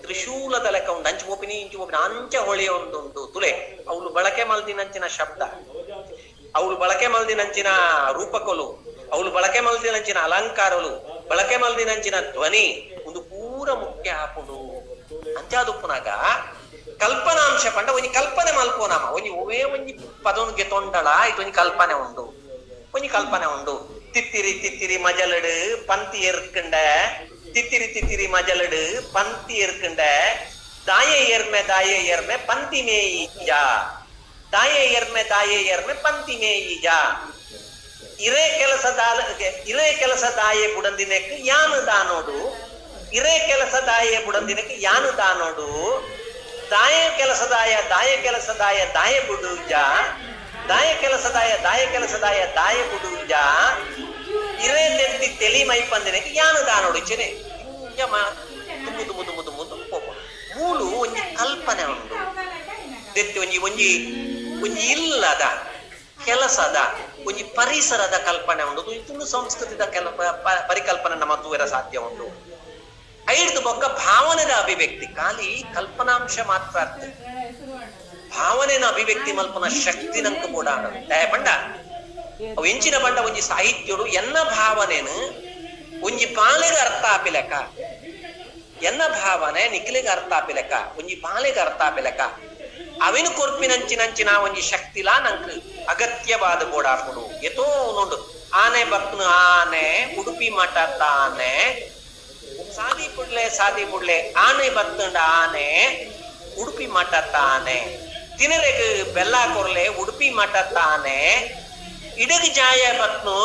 ತ್ರಿಶೂಲದ ಲೆಕ್ಕ ಉಂಡು ಅಂಚು ಓಪಿನಿ ಇಂಚು ಓಪಿನಿ ಅಂಚ ಹೊಳೆಯ ಒಂದುಂಟು ತುಲೆ ಅವಳು ಬಳಕೆ ಮಲ್ದಿನಂಚಿನ ಶಬ್ದ ಅವಳು ಬಳಕೆ ಮಲ್ದಿನಂಚಿನ ರೂಪಕಲು ಅವಳು ಬಳಕೆ ಮಲ್ದಿನಂಚಿನ ಅಲಂಕಾರಲು ಬಳಕೆ ಮಲ್ದಿನಂಚಿನ ಧ್ವನಿ ಒಂದು ಪೂರ ಮುಖ್ಯ ಹಾಪುಡು ಅಂಚಾದುಪ್ಪುನಾಗ ಕಲ್ಪನಾಂಶ ಪಂಡ ಒಂಜಿ ಕಲ್ಪನೆ ಮಲ್ಪೋನಾಮ ಒಂಜಿ ಒವೇ ಒಂಜಿ ಪದೊಂಗೆ ತೊಂಡಳ ಆಯ್ತು ಒಂಜಿ ಕಲ್ಪನೆ ಉಂಡು ತಿತ್ತಿರಿ ತಿತ್ತಿರಿ ಮಜಲಡು ಪಂತಿ ಎರ್ಕಂಡ ತಿತ್ತಿರಿ ತಿತ್ತಿರಿ ಮಜಲಡು ಪಂತಿ ಎರ್ಕಂಡ ದಾಯೆ ಎರ್ಮೆ ಪಂತಿ ಮೇಯಿಜ ದಾಯೆ ಎರ್ಮೆ ಪಂತಿ ಮೇಯಿಜ ಇರೇ ಕೆಲಸ ದಾಯೆ ಬುಡಂದಿನಕ್ಕೆ ಯಾನು ದಾನೋಡು ಇರೇ ಕೆಲಸ ದಾಯೆ ಬುಡಂದಿನಕ್ಕೆ ಯಾನು ದಾನೋಡು ದಾಯ ಕೆಲಸದಾಯ ದಾಯ ಬುಡುಜ ದಾಯ ಕೆಲಸದಾಯ ದಾಯ ಕುಡುಂಜ ಇರೇಂದೆಂತಿ ತೆಲಿ ಮೈ ಪಂದಿನೆ ಯಾನು ದಾನೊಡಿಚೆನೆ ತುಮುದು ಮೂಲು ಒಂಜಿ ಕಲ್ಪನೆ ಉಂಡು ದೆತ್ತಿ ಒಂಜಿ ಇಲ್ಲದ ಕೆಲಸದ ಒಂಜಿ ಪರಿಸರದ ಕಲ್ಪನೆ ಉಂಡು ತುಳು ಸಂಸ್ಕೃತಿದ ಪರಿಕಲ್ಪನೆ ನಮ್ಮ ತೂರ ಸಾಧ್ಯ ಉಂಡು ಐದು ಬೊಕ್ಕ ಭಾವನೆದ ಅಭಿವ್ಯಕ್ತಿ ಖಾಲಿ ಕಲ್ಪನಾಂಶ ಮಾತ್ರ ಅರ್ಥ ಭಾವನೆನ ಅಭಿವ್ಯಕ್ತಿ ಮಲ್ಪನ ಶಕ್ತಿ ನಂಕ ಕೂಡ ಪಂಡ ಅವು ಎಂಚಿನ ಪಂಡ ಒಂಜಿ ಸಾಹಿತ್ಯಡು ಎನ್ನ ಭಾವನೆನು ಒಂಜಿ ಪಾಲೆಗೆ ಅರ್ಥ ಆಪಿಲೆಕ ಎನ್ನ ಭಾವನೆ ನಿಖಿಲಿಗೆ ಅರ್ಥ ಆಪಿಲೆಕ ಒಂಜಿ ಪಾಲೆಗೆ ಅರ್ಥ ಆಪಿಲೆಕ ಅವಿನ ಕೊರ್ಪಿನಂಚಿನ ಒಂಜಿ ಶಕ್ತಿಲಾ ನಂಕ್ ಅಗತ್ಯವಾದ ಬೋಡಾಪುಡು ಎತೋ ನೋಡು ಆನೆ ಬಕ್ನು ಆನೆ ಉಡುಪಿ ಮಠ ತಾನೆ ಸಾದಿ ಪುಡ್ಲೆ ಆನೆ ಬತ್ತಂಡ ಆನೆ ಉಡುಪಿ ಮಠ ತಾನೆ ತಿನರೆಗ್ ಬೆಲ್ಲ ಕೊರ್ಲೆ ಉಡುಪಿ ಮಠ ತಾನೆ ಇಡಗಿ ಜಾಯ ಬತ್ನು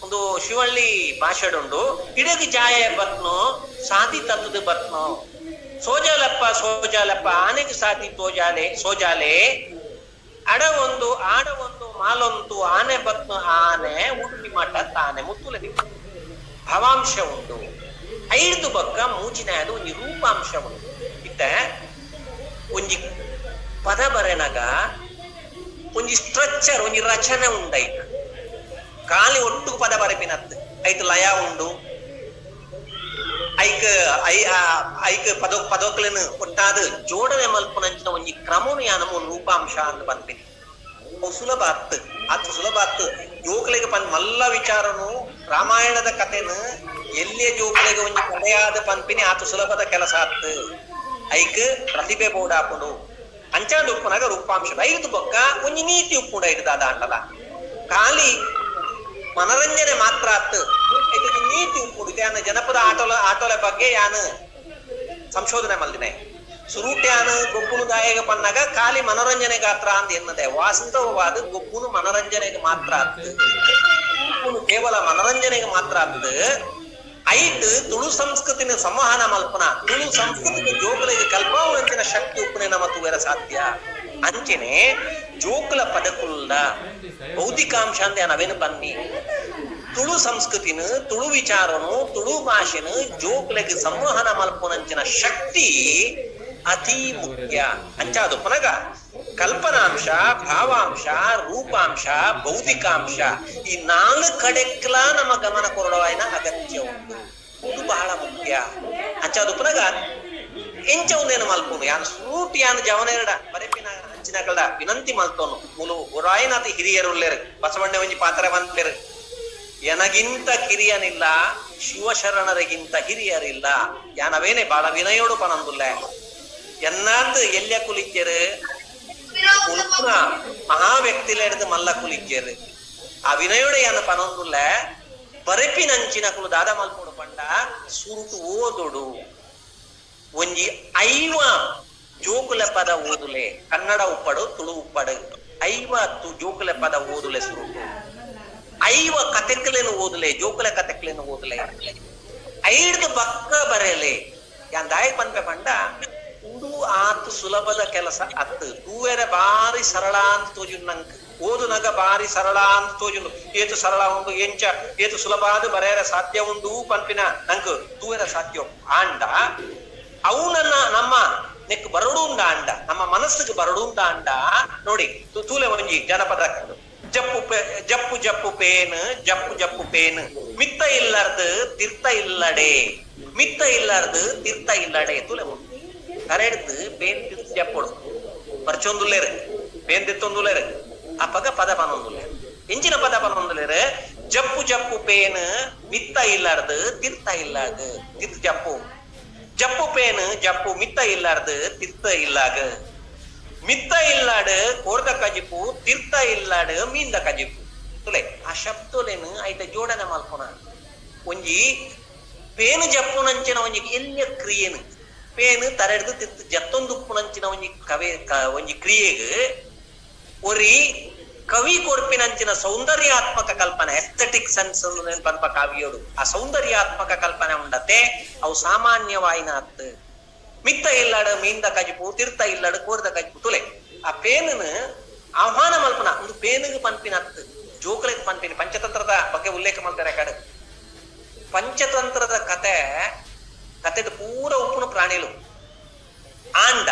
ಒಂದು ಶಿವಳ್ಳಿ ಭಾಷೆಡುಂಡು ಇಡಗಿ ಜಾಯ ಬತ್ನು ಸಾದಿ ತತ್ತದ ಬತ್ನು ಸೋಜಾಲಪ್ಪ ಆನೆಗೆ ಸಾದಿ ಸೋಜಾಲೆ ಆಡ ಒಂದು ಮಾಲೊಂದು ಆನೆ ಬತ್ನು ಆನೆ ಉಡುಪಿ ಮಠ ತಾನೆ ಮುತ್ತುಲೆ ಭಾವಾಂಶ ಉಂಟು ಐದು ಬೊಕ್ಕ ಮೂಚಿನ ಅದು ಒಂಜಿ ರೂಪಾಂಶ ಉಂಟು ಇತ್ತ ಒಂಜಿ ಪದ ಬರೆನಗ ಒಂಜಿ ಸ್ಟ್ರಕ್ಚರ್ ಒಂಜಿ ರಚನೆ ಉಂಡೈತ ಖಾಲಿ ಒಟ್ಟು ಪದ ಬರೆಪಿನತ್ ಐತ್ ಲಯ ಉಂಡು ಐಕ್ ಪದೋಕ್ಲೆನ್ ಒಟ್ಟಾದ ಜೋಡಣೆ ಮಲ್ಪನಂಚಿನ ಒಂಜಿ ಕ್ರಮನು ಯಾನಮು ರೂಪಾಂಶ ಅಂತ ಬಂದ್ಬಿನಿ ಅವು ಸುಲಭ ಅತ್ತು ಜೋಕ್ಲೆಗೆ ಪಂದ್ ಮಲ್ಲ ವಿಚಾರನು ರಾಮಾಯಣದ ಕಥೆನು ಎಲ್ಲೇ ಜೋಕ್ಲೆಗೆ ಒಂಜಿ ಕಡೆಯಾದ ಪಂಪಿನಿ ಆತು ಸುಲಭದ ಕೆಲಸ ಆತ್ ಐಕ್ ಪ್ರತಿಭೆ ಬೋಡಾಪುಡು ಅಂಚಾದ ಉಪ್ಪುನಾಗ ರೂಪಾಂಶದ ಐದು ಬೊಕ್ಕ ಒಂಜಿ ನೀತಿ ಉಪ್ಪುಂಡ ಇಡ್ದಾದ ಅಂಟದ ಖಾಲಿ ಮನರಂಜನೆ ಮಾತ್ರ ಆತ್ ಇದಕ್ಕೆ ನೀತಿ ಉಪ್ಪುಡು ಯಾನ ಜನಪದ ಆಟೋಲ ಬಗ್ಗೆ ಯಾನು ಸಂಶೋಧನೆ ಮಲ್ದಿನೆ ಸುರುಟ್ಯಾನು ಗೊಬ್ಬುನು ದಾಯಗ ಪನ್ನಾಗ ಖಾಲಿ ಮನೋರಂಜನೆ ಗಾತ್ರ ಅಂತ ಎನ್ನದೆ ವಾಸ್ತವವಾದ ಗೊಬ್ಬುನು ಮನೋರಂಜನೆಗೆ ಮಾತ್ರ ಆತ್ ಗೊಬ್ಬುನು ಕೇವಲ ಮನೋರಂಜನೆಗೆ ಮಾತ್ರ ಆತ್ ಐಟ್ ತುಳು ಸಂಸ್ಕೃತಿನ ಸಂವಹನ ಮಲ್ಪನ ತುಳು ಸಂಸ್ಕೃತಿಗೆ ಜೋಕುಲಿಗೆ ಕಲ್ಪಾವನಂಚಿನ ಶಕ್ತಿ ಉಪ್ಪುನೆ ನಮ್ಮ ತೂವೆರ ಸಾಧ್ಯ ಅಂಚೆನೆ ಜೋಕುಲ ಪದಕುಲ್ದ ಬೌದ್ಧಿಕಾಂಶ ಅಂತ ನಾವೇನು ಬನ್ನಿ ತುಳು ಸಂಸ್ಕೃತಿನ ತುಳು ವಿಚಾರನು ತುಳು ಭಾಷೆನ ಜೋಕುಲಿಗೆ ಸಂವಹನ ಮಲ್ಪನಂಚಿನ ಶಕ್ತಿ ಅತಿ ಮುಖ್ಯ ಅಂಚಾದು ಪುನಗ ಕಲ್ಪನಾಂಶ ಭಾವಾಂಶ ರೂಪಾಂಶ ಬೌದ್ಧಿಕಾಂಶ ಈ ನಾಲ್ಕು ಕಡೆಕ್ಲ ನಮ್ಮ ಗಮನ ಕೊರಡುವಾಯಿನ ಅಗತ್ಯ ಉಂಟು ಇದು ಬಹಳ ಮುಖ್ಯ ಅಂಚಾದು ಪುನಗ ಎಂಚ ಒಂದೇನು ಮಲ್ಪುನು ಯಾನು ಸೂಟ್ ಯಾನು ಜವನೆರಡ ಬರೆಪಿನ ಅಂಚಿನಗಳ ವಿನಂತಿ ಮಲ್ತೋನು ಮುಲು ಒರಾಯಿನಾತಿ ಹಿರಿಯರುಲ್ಲೇರು ಬಸವಣ್ಣ ಒಂಜಿ ಪಾತ್ರ ಬಂತೇರು ಎನಗಿಂತ ಕಿರಿಯನಿಲ್ಲ ಶಿವಶರಣರಿಗಿಂತ ಹಿರಿಯರಿಲ್ಲ ಯಾನವೇನೆ ಬಾಳ ವಿನಯೋಡು ಪನಂದುಲ್ಲ ಎನ್ನಾತ್ ಎಲ್ಯ ಕುಲಿಕ್ಯರು ಉಲ್ಪುನ ಮಹಾ ವ್ಯಕ್ತಿಲ ಹಿಡಿದು ಮಲ್ಲ ಕುಲಿಕ್ಯರು ಆ ವಿನಯೋಡ ಯಾನ ಪನೊಂದುಲ್ಲ ಬರೆಪಿನಂಚಿನ ಕುಲು ದಾದ ಮಲ್ಪುಡು ಪಂಡ ಸುರುಟು ಓದೊಡು ಒಂಜಿ ಐವ ಜೋಕುಲ ಪದ ಓದುಲೆ ಕನ್ನಡ ಉಪ್ಪಡು ತುಳು ಉಪ್ಪಡು 50 ಜೋಕುಲ ಪದ ಓದುಲೆ ಸುರುಟು 5 ಕತೆಕ್ಲೇನು ಓದುಲೆ ಜೋಕುಲ ಕತೆಕ್ಲೇನು ಓದುಲೆ 5 ಬಕ್ಕ ಬರೆಯಲೆ ಯಾನ್ ದಾಯ ಪನ್ಪೆ ಪಂಡ ಉಂಡು ಆತು ಸುಲಭದ ಕೆಲಸ ಅತ್ತು ತೂವೆರೆ ಬಾರಿ ಸರಳ ಅಂತ ತೋಜುಂಡು ನಂಗೆ ಓದು ನಗ ಬಾರಿ ಸರಳ ಅಂತ ತೋಜುಂಡು ಏತು ಸರಳ ಉಂಡು ಎಂಚ ಏತು ಸುಲಭಾದ ಬರೆಯರ ಸಾಧ್ಯ ಉಂಡು ಪನ್ಪಿನ ನಂಗೆ ತೂವೆರ ಸಾಧ್ಯ ಆಂಡ ಅವು ನಮ್ಮ ನೆಕ್ ಬರಡುಂಡ ಅಂಡ ನಮ್ಮ ಮನಸ್ಸಿಗೆ ಬರಡುಂಡ ಅಂಡ ನೋಡಿ ತೂಲೆ ಒಂಜಿ ಜನಪದ ಜಪ್ಪು ಪೇನ್ ಜಪ್ಪು ಪೇನ್ ಮಿತ್ತ ಇಲ್ಲಾರ್ದು ತೀರ್ಥ ಇಲ್ಲಡೆ ತೂಲೆ ಕರೆಡ್ದು ಪೇನ್ ತಿರ್ತು ಜಪ್ಪುಡು ಪರಿಚೊಂದುಲ್ಲೇರು ಪೇನ್ ತಿತ್ತೊಂದುಲ್ಲೇರು ಆ ಪದ ಪನೊಂದುಲ್ಲೇರು ಎಂಚಿನ ಪದ ಪನೊಂದುಲ್ಲೇರು ಜಪ್ಪು ಪೇನ್ ಮಿತ್ತ ಇಲ್ಲಾರ್ದು ತೀರ್ಥ ಇಲ್ಲಾಗ ತಿರ್ತು ಜಪ್ಪು ಪೇನ್ ಜಪ್ಪು ಮಿತ್ತ ಇಲ್ಲಾರ್ದು ತೀರ್ಥ ಇಲ್ಲಾಗ ಮಿತ್ತ ಇಲ್ಲಾಡು ಕೋರ್ದ ಕಜಿಪು ತೀರ್ಥ ಇಲ್ಲಾಡು ಮೀಂದ ಕಜಿಪು ತುಲೆ ಆ ಶಬ್ದಲೇನು ಐತ ಜೋಡಣೆ ಮಲ್ಪುನ ಒಂಜಿ ಪೇನು ಜಪ್ಪುನಂಚಿನ ಒಂಜಿ ಎಲ್ಯ ಕ್ರಿಯೆನು ಪೇನು ತರೆಡ್ದು ತಿರ್ತು ಜತ್ತೊಂದುಪ್ಪುನಂಚಿನ ಒಂಜಿ ಕ್ರಿಯೆಗೆ ಒರಿ ಕವಿ ಕೊರ್ಪಿನಂಚಿನ ಸೌಂದರ್ಯಾತ್ಮಕ ಕಲ್ಪನೆ ಎಸ್ಥೆಟಿಕ್ ಸೆನ್ಸ್ ಪನ್ಪ ಕಾವ್ಯೋಡು ಆ ಸೌಂದರ್ಯಾತ್ಮಕ ಕಲ್ಪನೆ ಉಂಡತೆ ಅವು ಸಾಮಾನ್ಯವಾಯಿನಾತ್ ಮಿತ್ತ ಇಲ್ಲಾಡು ಮೀಂದ ಕಜಿಪು ತೀರ್ಥ ಇಲ್ಲಾಡು ಕೋರ್ದ ಕಜಿಪು ತುಲೆ ಆ ಪೇನನು ಆಹ್ವಾನ ಮಲ್ಪನ ಒಂದು ಪೇನಿಗೆ ಪನ್ಪಿನತ್ತು ಜೋಕಲೆಗೆ ಪನ್ಪಿನಿ ಪಂಚತಂತ್ರದ ಬಗ್ಗೆ ಉಲ್ಲೇಖ ಮಾಡ್ತಾರೆ ಕಡೆ ಪಂಚತಂತ್ರದ ಕತೆದ ಪೂರ ಉಪ್ಪುನ ಪ್ರಾಣಿಲು ಆಂಡ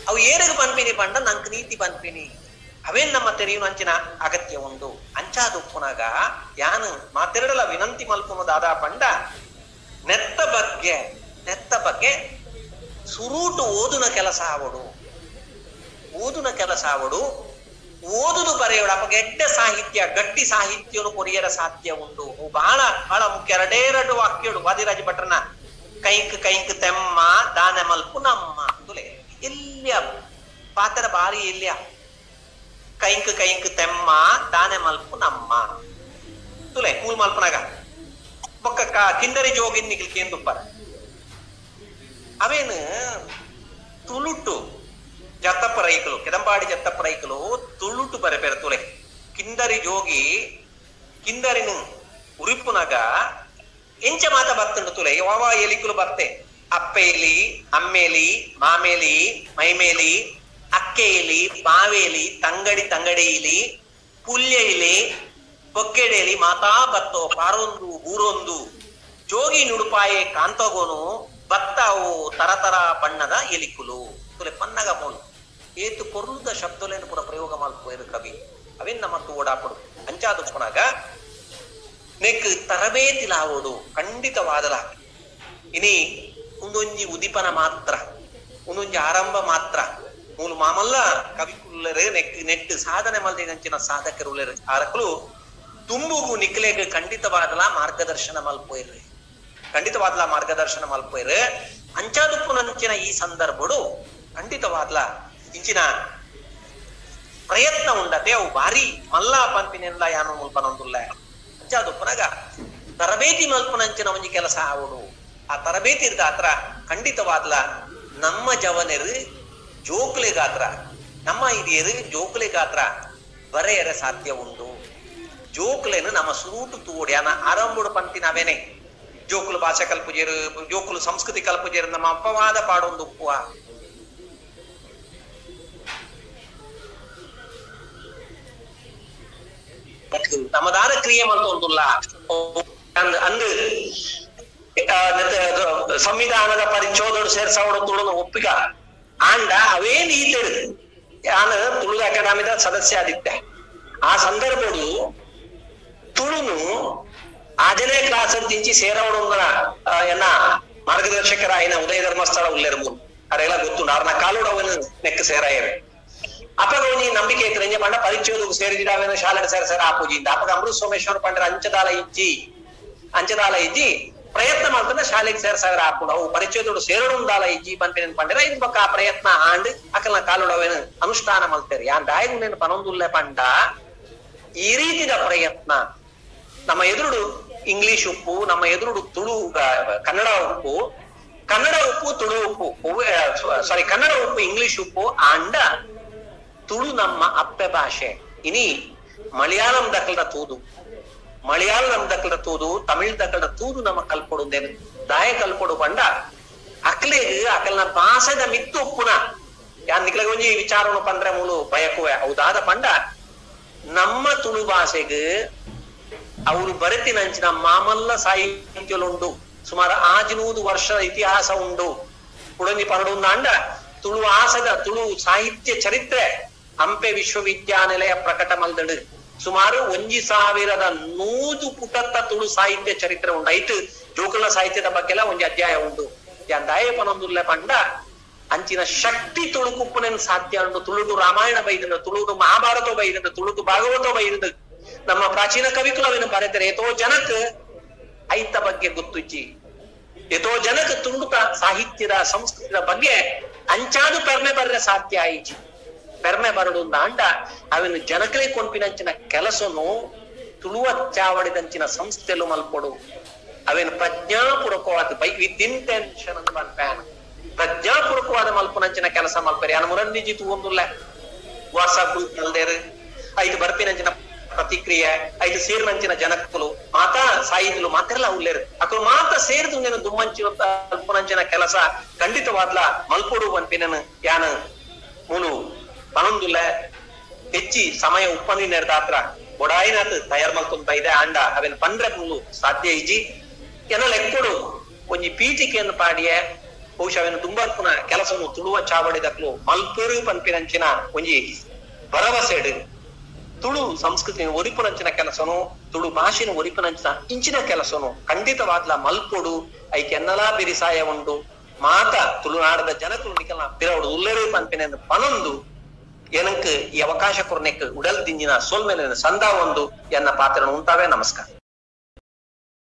ಅವು ಏರಿಗೆ ಪನ್ಪಿನಿ ಪಂಡ ನಂಗೆ ನೀತಿ ಪನ್ಪಿನಿ ಅವೇನ್ ನಮ್ಮ ತೆರೆಯುವ ಅಂಚಿನ ಅಗತ್ಯ ಉಂಡು ಅಂಚಾದ ಉಪ್ಪುನಾಗ ಯಾನು ಮಾತೆರಡಲ ವಿನಂತಿ ಮಲ್ಪುನದಾದ ಪಂಡ ನೆತ್ತ ಬಗ್ಗೆ ಸುರೂಟು ಓದುನ ಕೆಲಸ ಆವಡು ಓದುದು ಬರೆಯೋಡು ಅಪ್ಪ ಗೆಡ್ಡೆ ಸಾಹಿತ್ಯ ಗಟ್ಟಿ ಸಾಹಿತ್ಯನು ಕೊರಿಯರ ಸಾಧ್ಯ ಉಂಡು ಬಹಳ ಬಹಳ ಮುಖ್ಯ ಎರಡೇರಡು ವಾಕ್ಯಡು ವಾದಿರಾಜ ಭಟ್ರನ ಕೈಂಕ್ ತೆಮ್ಮ ದಾನ ಮಲ್ಪು ನಮ್ಮ ತುಲೆ ಇಲ್ಯ ಪಾತ್ರ ಬಾರಿ ಇಲ್ಯ ಕೈಂಕ್ ತೆಮ್ಮ ದಾನೆ ಮಲ್ಪು ನಮ್ಮ ತುಲೆ ಮೂಲ್ ಮಲ್ಪನಾಗ ಬೊಕ್ಕ ಕಿಂಡರಿ ಜೋಗಿನ್ ನಿಗಿಲ್ಕೇಂದುಪ್ಪರ ಅವೇನು ತುಳುಟು ಜತ್ತಪ್ಪ ರೈಕಲು ಕೆದಂಪಾಡಿ ಜತ್ತಪ್ಪ ರೈಕಲು ತುಳುಟು ಬರೆಪೆರ ತುಲೆ ಕಿಂದರಿ ಜೋಗಿ ಕಿಂದರಿನ ಉರಿಪುನಾಗ ಎಂಚ ಮಾತ ಬರ್ತಂಡು ತುಲೆ ಯಾವ ಎಲಿಕಲು ಬರ್ತೆ ಅಪ್ಪೇಲಿ ಅಮ್ಮೇಲಿ ಮಾಮೇಲಿ ಮೈಮೇಲಿ ಅಕ್ಕೆಯಲ್ಲಿ ಬಾವೇಲಿ ತಂಗಡಿಲಿ ಪುಲ್ಯಲಿ ಬೊಕ್ಕೆಡೆಲಿ ಮಾತಾ ಬತ್ತೋ ಪಾರೊಂದು ಊರೊಂದು ಜೋಗಿ ನುಡುಪಾಯೆ ಕಾಂತಗೋನು ಬತ್ತಾವು ತರತರ ಬಣ್ಣದ ಎಲಿಕುಲು ತುಲೆ ಪನ್ನಗ ಮೂಲು ಏತು ಕೊರ್ಲುದ ಶಬ್ದಲೇನು ಪುರ ಪ್ರಯೋಗ ಮಲ್ಪೋರು ಕವಿ ಅವೆನ್ನ ಮತ್ತು ಓಡಾಪಡು ಅಂಚಾದುಪ್ಪನಾಗ ನೆಕ್ ತರಬೇತಿಲಾವೋಡು ಖಂಡಿತವಾದಲ ಇನಿ ಒಂದೊಂಜಿ ಉದಿಪನ ಮಾತ್ರ ಒಂದೊಂಜಿ ಆರಂಭ ಮಾತ್ರ ಮೂಲು ಮಾಮಲ್ಲ ಕವಿಕುಲ್ಲರೆ ನೆಟ್ ಸಾಧನೆ ಮಲ್ದಿನಂಚಿನ ಸಾಧಕರುಳ್ಳರು ಆರಕಲು ತುಂಬುಗು ನಿಕ್ಲೆಗೆ ಖಂಡಿತವಾದಲ ಮಾರ್ಗದರ್ಶನ ಮಲ್ಪೋಯ್ರು ಅಂಚಾದುಪ್ಪುನಂಚಿನ ಈ ಸಂದರ್ಭಡು ಖಂಡಿತವಾದ್ಲ ಇಂಚಿನ ಪ್ರಯತ್ನ ಉಂಡತೆ ಅವು ಭಾರಿ ಮಲ್ಲಾ ಪಂಪಿನಿಂದ ಯಾನು ಮುಲ್ಪನೊಂದುಲ್ಲ ಅಂಚಾದುಪ್ಪನಾಗ ತರಬೇತಿ ಮಲ್ಪನಂಚಿನ ಒಂಜಿ ಕೆಲಸ ಆವಡು ಆ ತರಬೇತಿ ಗಾತ್ರ ಖಂಡಿತವಾದ್ಲ ನಮ್ಮ ಜವನರು ಜೋಕ್ಲೆ ಗಾತ್ರ ನಮ್ಮ ಹಿರಿಯರು ಜೋಕ್ಲೆ ಗಾತ್ರ ಬರೆಯರ ಸಾಧ್ಯ ಉಂಡು ಜೋಕ್ಲೆನು ನಮ್ಮ ಸುರೂಟು ತೋಡ್ಯಾನ ಆರಂಭಡು ಪಂಪಿನ ಅವೇನೆ ಜೋಕುಲು ಭಾಷೆ ಕಲ್ಪುಜೇರು ಜೋಕುಲು ಸಂಸ್ಕೃತಿ ಕಲ್ಪುಜೇರು ನಮ್ಮ ಅಪವಾದ ಪಾಡೊಂದು ಉಪ್ಪುವ ನಮ್ಮದಾರ ಕ್ರಿಯೆ ಮಲ್ತೊಂದುಲ್ಲ ಅಂದು ಸಂವಿಧಾನದ ಪರಿಚೋದಡು ಸೇರ್ಸವಡು ತುಳುನು ಒಪ್ಪಿಗ ಆಂಡ ಅವೇ ನೀತಿಡು ನಾನು ತುಳು ಅಕಾಡೆಮಿದ ಸದಸ್ಯ ಆದಿದ್ದೆ ಆ ಸಂದರ್ಭಡು ತುಳುನು ಆಜನೇ ಕ್ಲಾಸ್ ಅಂತಿಂಚಿ ಸೇರವಡುಂದನ ಎನ್ನ ಮಾರ್ಗದರ್ಶಕರ ಆಯ್ನ ಉದಯ ಧರ್ಮಸ್ಥಳ ಉಲ್ಲೆರು ಅದೆಲ್ಲ ಗೊತ್ತುಂಡು ಅವ್ರನ್ನ ಕಾಲುಡವನು ನೆಕ್ ಸೇರಾಯವೆ ಅಪಗ ಒಂಜಿ ನಂಬಿಕೆ ಇತ್ತು ಪಂಡ ಪರಿಚಯದು ಸೇರಿದಿಡಾವೇನ ಶಾಲೆನ ಸೇರ ಆಪೂಜಿಂದ ಅಪಗ ಅಮೃತ ಸೋಮೇಶ್ವರ ಪಂಡ್ರ ಅಂಚದಾಲ ಇಜ್ಜಿ ಪ್ರಯತ್ನ ಮಾಡ್ತಾನೆ ಶಾಲೆಗೆ ಸೇರ್ಸಾಗರ ಹಾಕೊಂಡು ಅವು ಪರಿಚಯದೋಡು ಸೇರಡುಂದಾಲ ಇಜ್ಜಿ ಪಂಪಿನ ಪಂಡ್ರ ಇದ್ ಬಕ್ಕ ಆ ಪ್ರಯತ್ನ ಆಂಡ್ ಅಕಲ್ನ ಕಾಲುಡವೇನು ಅನುಷ್ಠಾನ ಮಲ್ತೇರಿ ಆ ದಾಯಗುನೇನು ಪನೊಂದುಲ್ಲೆ ಪಂಡ ಈ ರೀತಿದ ಪ್ರಯತ್ನ ನಮ್ಮ ಎದುರುಡು ಇಂಗ್ಲಿಷ್ ಉಪ್ಪು ನಮ್ಮ ಎದುರುಡು ತುಳು ಕನ್ನಡ ಉಪ್ಪು ತುಳು ಉಪ್ಪು ಕನ್ನಡ ಉಪ್ಪು ಇಂಗ್ಲಿಷ್ ಉಪ್ಪು ಆಂಡ ತುಳು ನಮ್ಮ ಅಪ್ಪೆ ಭಾಷೆ ಇನಿ ಮಲಯಾಳಂ ದಕ್ಕಲ್ದ ತೂದು ತಮಿಳ್ ದಕ್ಕಲ್ದ ತೂದು ನಮ್ಮ ಕಲ್ಪೊಡುಂದೇನು ದಾಯ ಕಲ್ಪೊಡು ಪಂಡ ಅಕ್ಲೆಗ್ ಅಕಲ್ನ ಭಾಷೆದ ಮಿತ್ತು ಉಪ್ಪುನ ಯಾನ್ ನಿಕ್ಲೆಗ್ ಒಂಜಿ ವಿಚಾರನು ಪಂದ್ರೆ ಮೂಲು ಬಯಕುವೆ ಹೌದಾದ ಪಂಡ ನಮ್ಮ ತುಳು ಭಾಷೆಗ್ ಅವರು ಬರೆತಿನಂಚಿನ ಮಾಮಲ್ಲ ಸಾಹಿತ್ಯಲುಂಡು ಸುಮಾರು 500 ವರ್ಷದ ಇತಿಹಾಸ ಉಂಡು ಕುಡಂಜಿ ಪರಡುಂದ ಅಂಡ ತುಳು ಸಾಹಿತ್ಯ ಚರಿತ್ರೆ ಹಂಪೆ ವಿಶ್ವವಿದ್ಯಾನಿಲಯ ಪ್ರಕಟ ಮಲ್ದಡು ಸುಮಾರು 1100 ಪುಟತ್ತ ತುಳು ಸಾಹಿತ್ಯ ಚರಿತ್ರೆ ಉಂಡು ಐತು ಜೋಕುಲ ಸಾಹಿತ್ಯದ ಬಗ್ಗೆಲ್ಲ ಒಂಜಿ ಅಧ್ಯಾಯ ಉಂಡು ಯಾನ್ ದಾಯ ಪನೊಂದುಲ್ಲೆ ಪಂಡ ಅಂಚಿನ ಶಕ್ತಿ ತುಳುಕುಪ್ಪುನೇನು ಸಾಧ್ಯ ಉಂಡು ತುಳುದು ರಾಮಾಯಣ ಬೈದಂಡು ತುಳುದು ಮಹಾಭಾರತ ಬೈದಂಡು ತುಳುದು ಭಾಗವತ ಬೈದಂಡು ನಮ್ಮ ಪ್ರಾಚೀನ ಕವಿಕುಲವೇನು ಬರೆದರೆ ಎತೋ ಜನಕ್ ಐತ ಬಗ್ಗೆ ಗೊತ್ತುಜ್ಜಿ ಎತೋ ಜನಕ್ ತುಂಡುತ ಸಾಹಿತ್ಯದ ಸಂಸ್ಕೃತಿದ ಬಗ್ಗೆ ಅಂಚಾದು ಪೆರ್ಮೆ ಬರ್ರೆ ಸಾಧ್ಯ ಆಯಿಜಿ ಪೆರ್ಮೆ ಬರಡು ಅಂಡ ಅವೇನು ಜನಕಲೇ ಕೊಂಪಿನಂಚಿನ ಕೆಲಸನು ತುಳುವ ಚಾವಡಿದಂಚಿನ ಸಂಸ್ಥೆಲು ಮಲ್ಪೊಡು ಅವೇನು ಪ್ರಜ್ಞಾಪೂರ್ವಕವಾದ ವಿತ್ ಇಂಟೆನ್ಷನ್ ಅಂತ ಮಲ್ಪ್ಯಾನ ಪ್ರಜ್ಞಾಪೂರ್ವಕವಾದ ಮಲ್ಪುನಂಚಿನ ಕೆಲಸ ಮಲ್ಪರಿ ಅನ್ನ ಮುರಂದಿಜಿ ತೂಂದುಲ್ಲ ವಾಟ್ಸಾಪ್ ಗ್ರೂಪ್ ಮಲ್ದೇರು ಐದು ಬರ್ಪಿನಂಚಿನ ಪ್ರತಿಕ್ರಿಯೆ ಐದು ಸೇರಿನಂಚಿನ ಜನಕುಲು ಮಾತಾ ಸಾಯಿದ್ಲು ಮಾತೆಲ್ಲ ಉಲ್ಲೇರು ಅಕಲು ಮಾತ ಸೇರಿದು ನೀನು ದುಮ್ಮಂಚಿನ ಅಲ್ಪನಂಚಿನ ಕೆಲಸ ಖಂಡಿತವಾದ್ಲ ಮಲ್ಪೊಡು ಅನ್ಪಿನನು ಯಾನು ಮೂಲು ಪನೊಂದುಲ್ಲ ಹೆಚ್ಚಿ ಸಮಯ ಉಪ್ಪನಿ ನೆರೆದಾತ್ರ ಬೊಡಾಯಿನಾತ್ ತಯಾರು ಮಾಡ್ಕೊಂತ ಇದೆ ಅಂಡ ಅವೆನ್ ಪಂಡ್ರೆ ಮುಳ್ಳು ಸಾಧ್ಯ ಇಜಿ ಎನ್ನಲೆಕ್ಕಡು ಒಂಜಿ ಪೀಠಿಕೆಯನ್ನು ಪಾಡಿಯೆ ಬಹುಶಃ ಅವೆನ್ ತುಂಬರ್ಪುನ ಕೆಲಸವನ್ನು ತುಳುವ ಚಾವಡಿದಕ್ಲು ಮಲ್ಪೂರು ಪನ್ಪಿನಂಚಿನ ಒಂಜಿ ಭರವಸೆಡು ತುಳು ಸಂಸ್ಕೃತಿ ಒರಿಪುನಂಚಿನ ಕೆಲಸನು ತುಳು ಭಾಷೆನ ಒರಿಪುನಂಚಿನ ಇಂಚಿನ ಕೆಲಸನು ಖಂಡಿತವಾಗ್ಲ ಮಲ್ಪೊಡು ಐಕೆನ್ನಲಾ ಬಿರಿಸಾಯ ಉಂಡು ಮಾತ ತುಳುನಾಡದ ಜನಕುಲು ನಿಕಲ್ನ ಪಿರವಡು ಉಲ್ಲೆರು ಪನ್ಪಿನ ಪನೊಂದು ಏನಂಕ್ ಈ ಅವಕಾಶ ಕೊರ್ನೆಕ್ ಉಡಲ್ ದಿಂಜಿನ ಸೋಲ್ಮೇಲಿನ ಸಂದ ಒಂದು ಎನ್ನ ಪಾತ್ರ ಉಂಟಾವೆ. ನಮಸ್ಕಾರ.